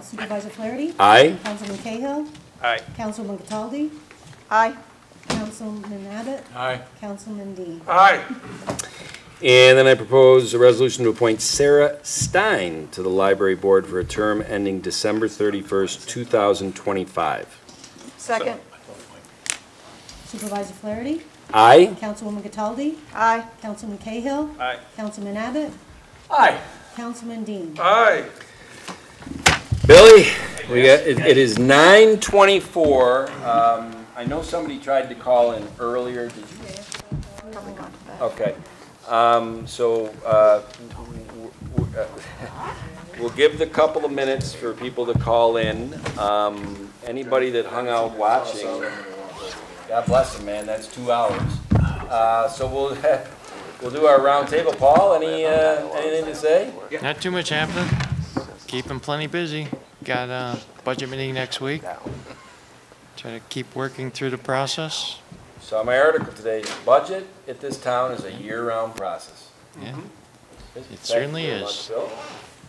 Supervisor Flaherty? Aye. Councilman Cahill? Aye. Councilwoman Cataldi? Aye. Councilman Abbott? Aye. Councilman Dean? Aye. And then I propose a resolution to appoint Sarah Stein to the library board for a term ending December 31st, 2025. Second. Supervisor Flaherty? Aye. Councilwoman Cataldi? Aye. Councilman Cahill? Aye. Councilman Abbott? Aye. Councilman Dean? Aye. Billy, it is 9:24. I know somebody tried to call in earlier. Did you answer that? Probably gone to bed. Okay. We'll give the couple of minutes for people to call in. Anybody that hung out watching, God bless them, man, that's 2 hours. So we'll do our round table. Paul, anything to say? Not too much happening. Keeping plenty busy. Got a budget meeting next week. Try to keep working through the process. Saw my article today. Budget at this town is a year-round process. Yeah, it certainly is.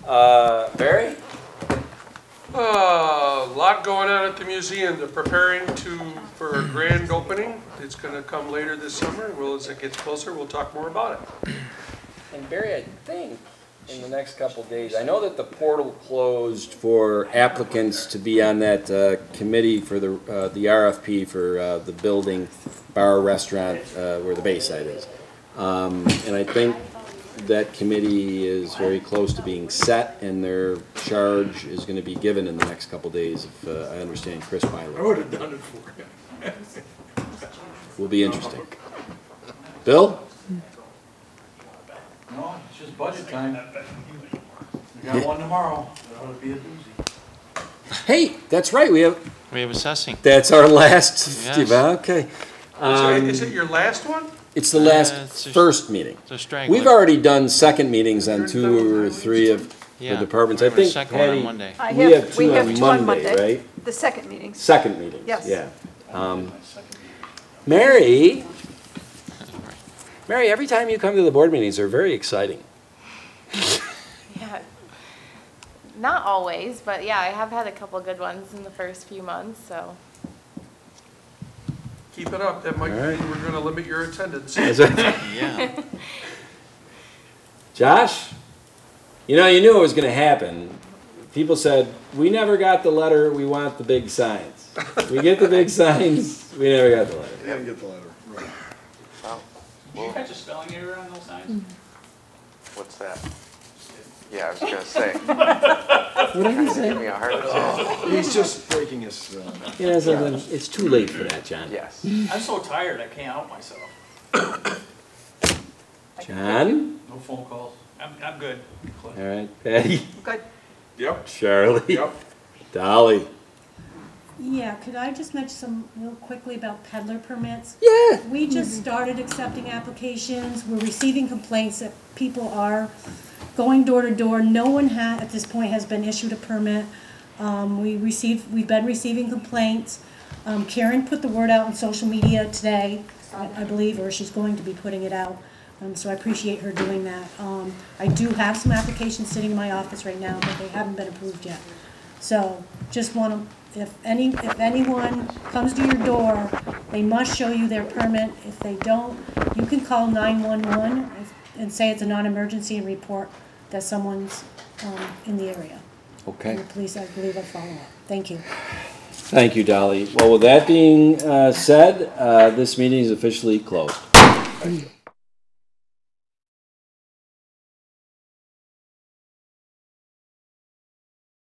Barry? A lot going on at the museum. They're preparing for a grand opening. It's going to come later this summer. Well, as it gets closer, we'll talk more about it. And Barry, I think in the next couple of days, I know that the portal closed for applicants to be on that committee for the RFP for the building, bar, restaurant, where the Bayside is. And I think that committee is very close to being set, and their charge is going to be given in the next couple days, if I understand Chris Byler. I would have done it for him. Will be interesting. Bill? No, it's just budget time. We got one tomorrow, that ought to be a doozy. Hey, that's right, we have assessing. That's our last, Yes. Okay. Is it your last one? It's the last it's a- first meeting. it's a straggler. We've already done second meetings on 2 or 3 of the Yeah, departments. we I have a think, second one on Patty, Monday. we have 2 on Monday, right? The second meetings. Second meetings, Yes. yeah. Mary, every time you come to the board meetings, they're very exciting. Yeah, not always, but yeah, I have had a couple good ones in the first few months, so. Keep it up, that might All right. mean we're gonna limit your attendance. Is it? Yeah. Josh, you know, you knew it was going to happen. People said, we never got the letter, we want the big signs. We get the big signs, we never got the letter. I didn't get the letter, right. Did you catch a spelling error on those signs? What's that? Yeah, I was gonna say. What did he say? Give me a heart attack. He's just breaking his, You know, something, it's too late for that, John. Yes. I'm so tired, I can't help myself. John? No phone calls. I'm good. All right, Patty? Good. Yep. Charlie? Yep. Dolly? Yeah, could I just mention some real quickly about peddler permits? Yeah. We just started accepting applications. We're receiving complaints that people are going door to door. No one at this point has been issued a permit. We've been receiving complaints. Karen put the word out on social media today, I believe, or she's going to be putting it out. So I appreciate her doing that. I do have some applications sitting in my office right now, but they haven't been approved yet. So just want to, if anyone comes to your door, they must show you their permit. If they don't, you can call 911 and say it's a non-emergency and report that someone's in the area. Okay. And the police, I believe, will follow up. Thank you. Thank you, Dolly. Well, with that being said, this meeting is officially closed. Thank you.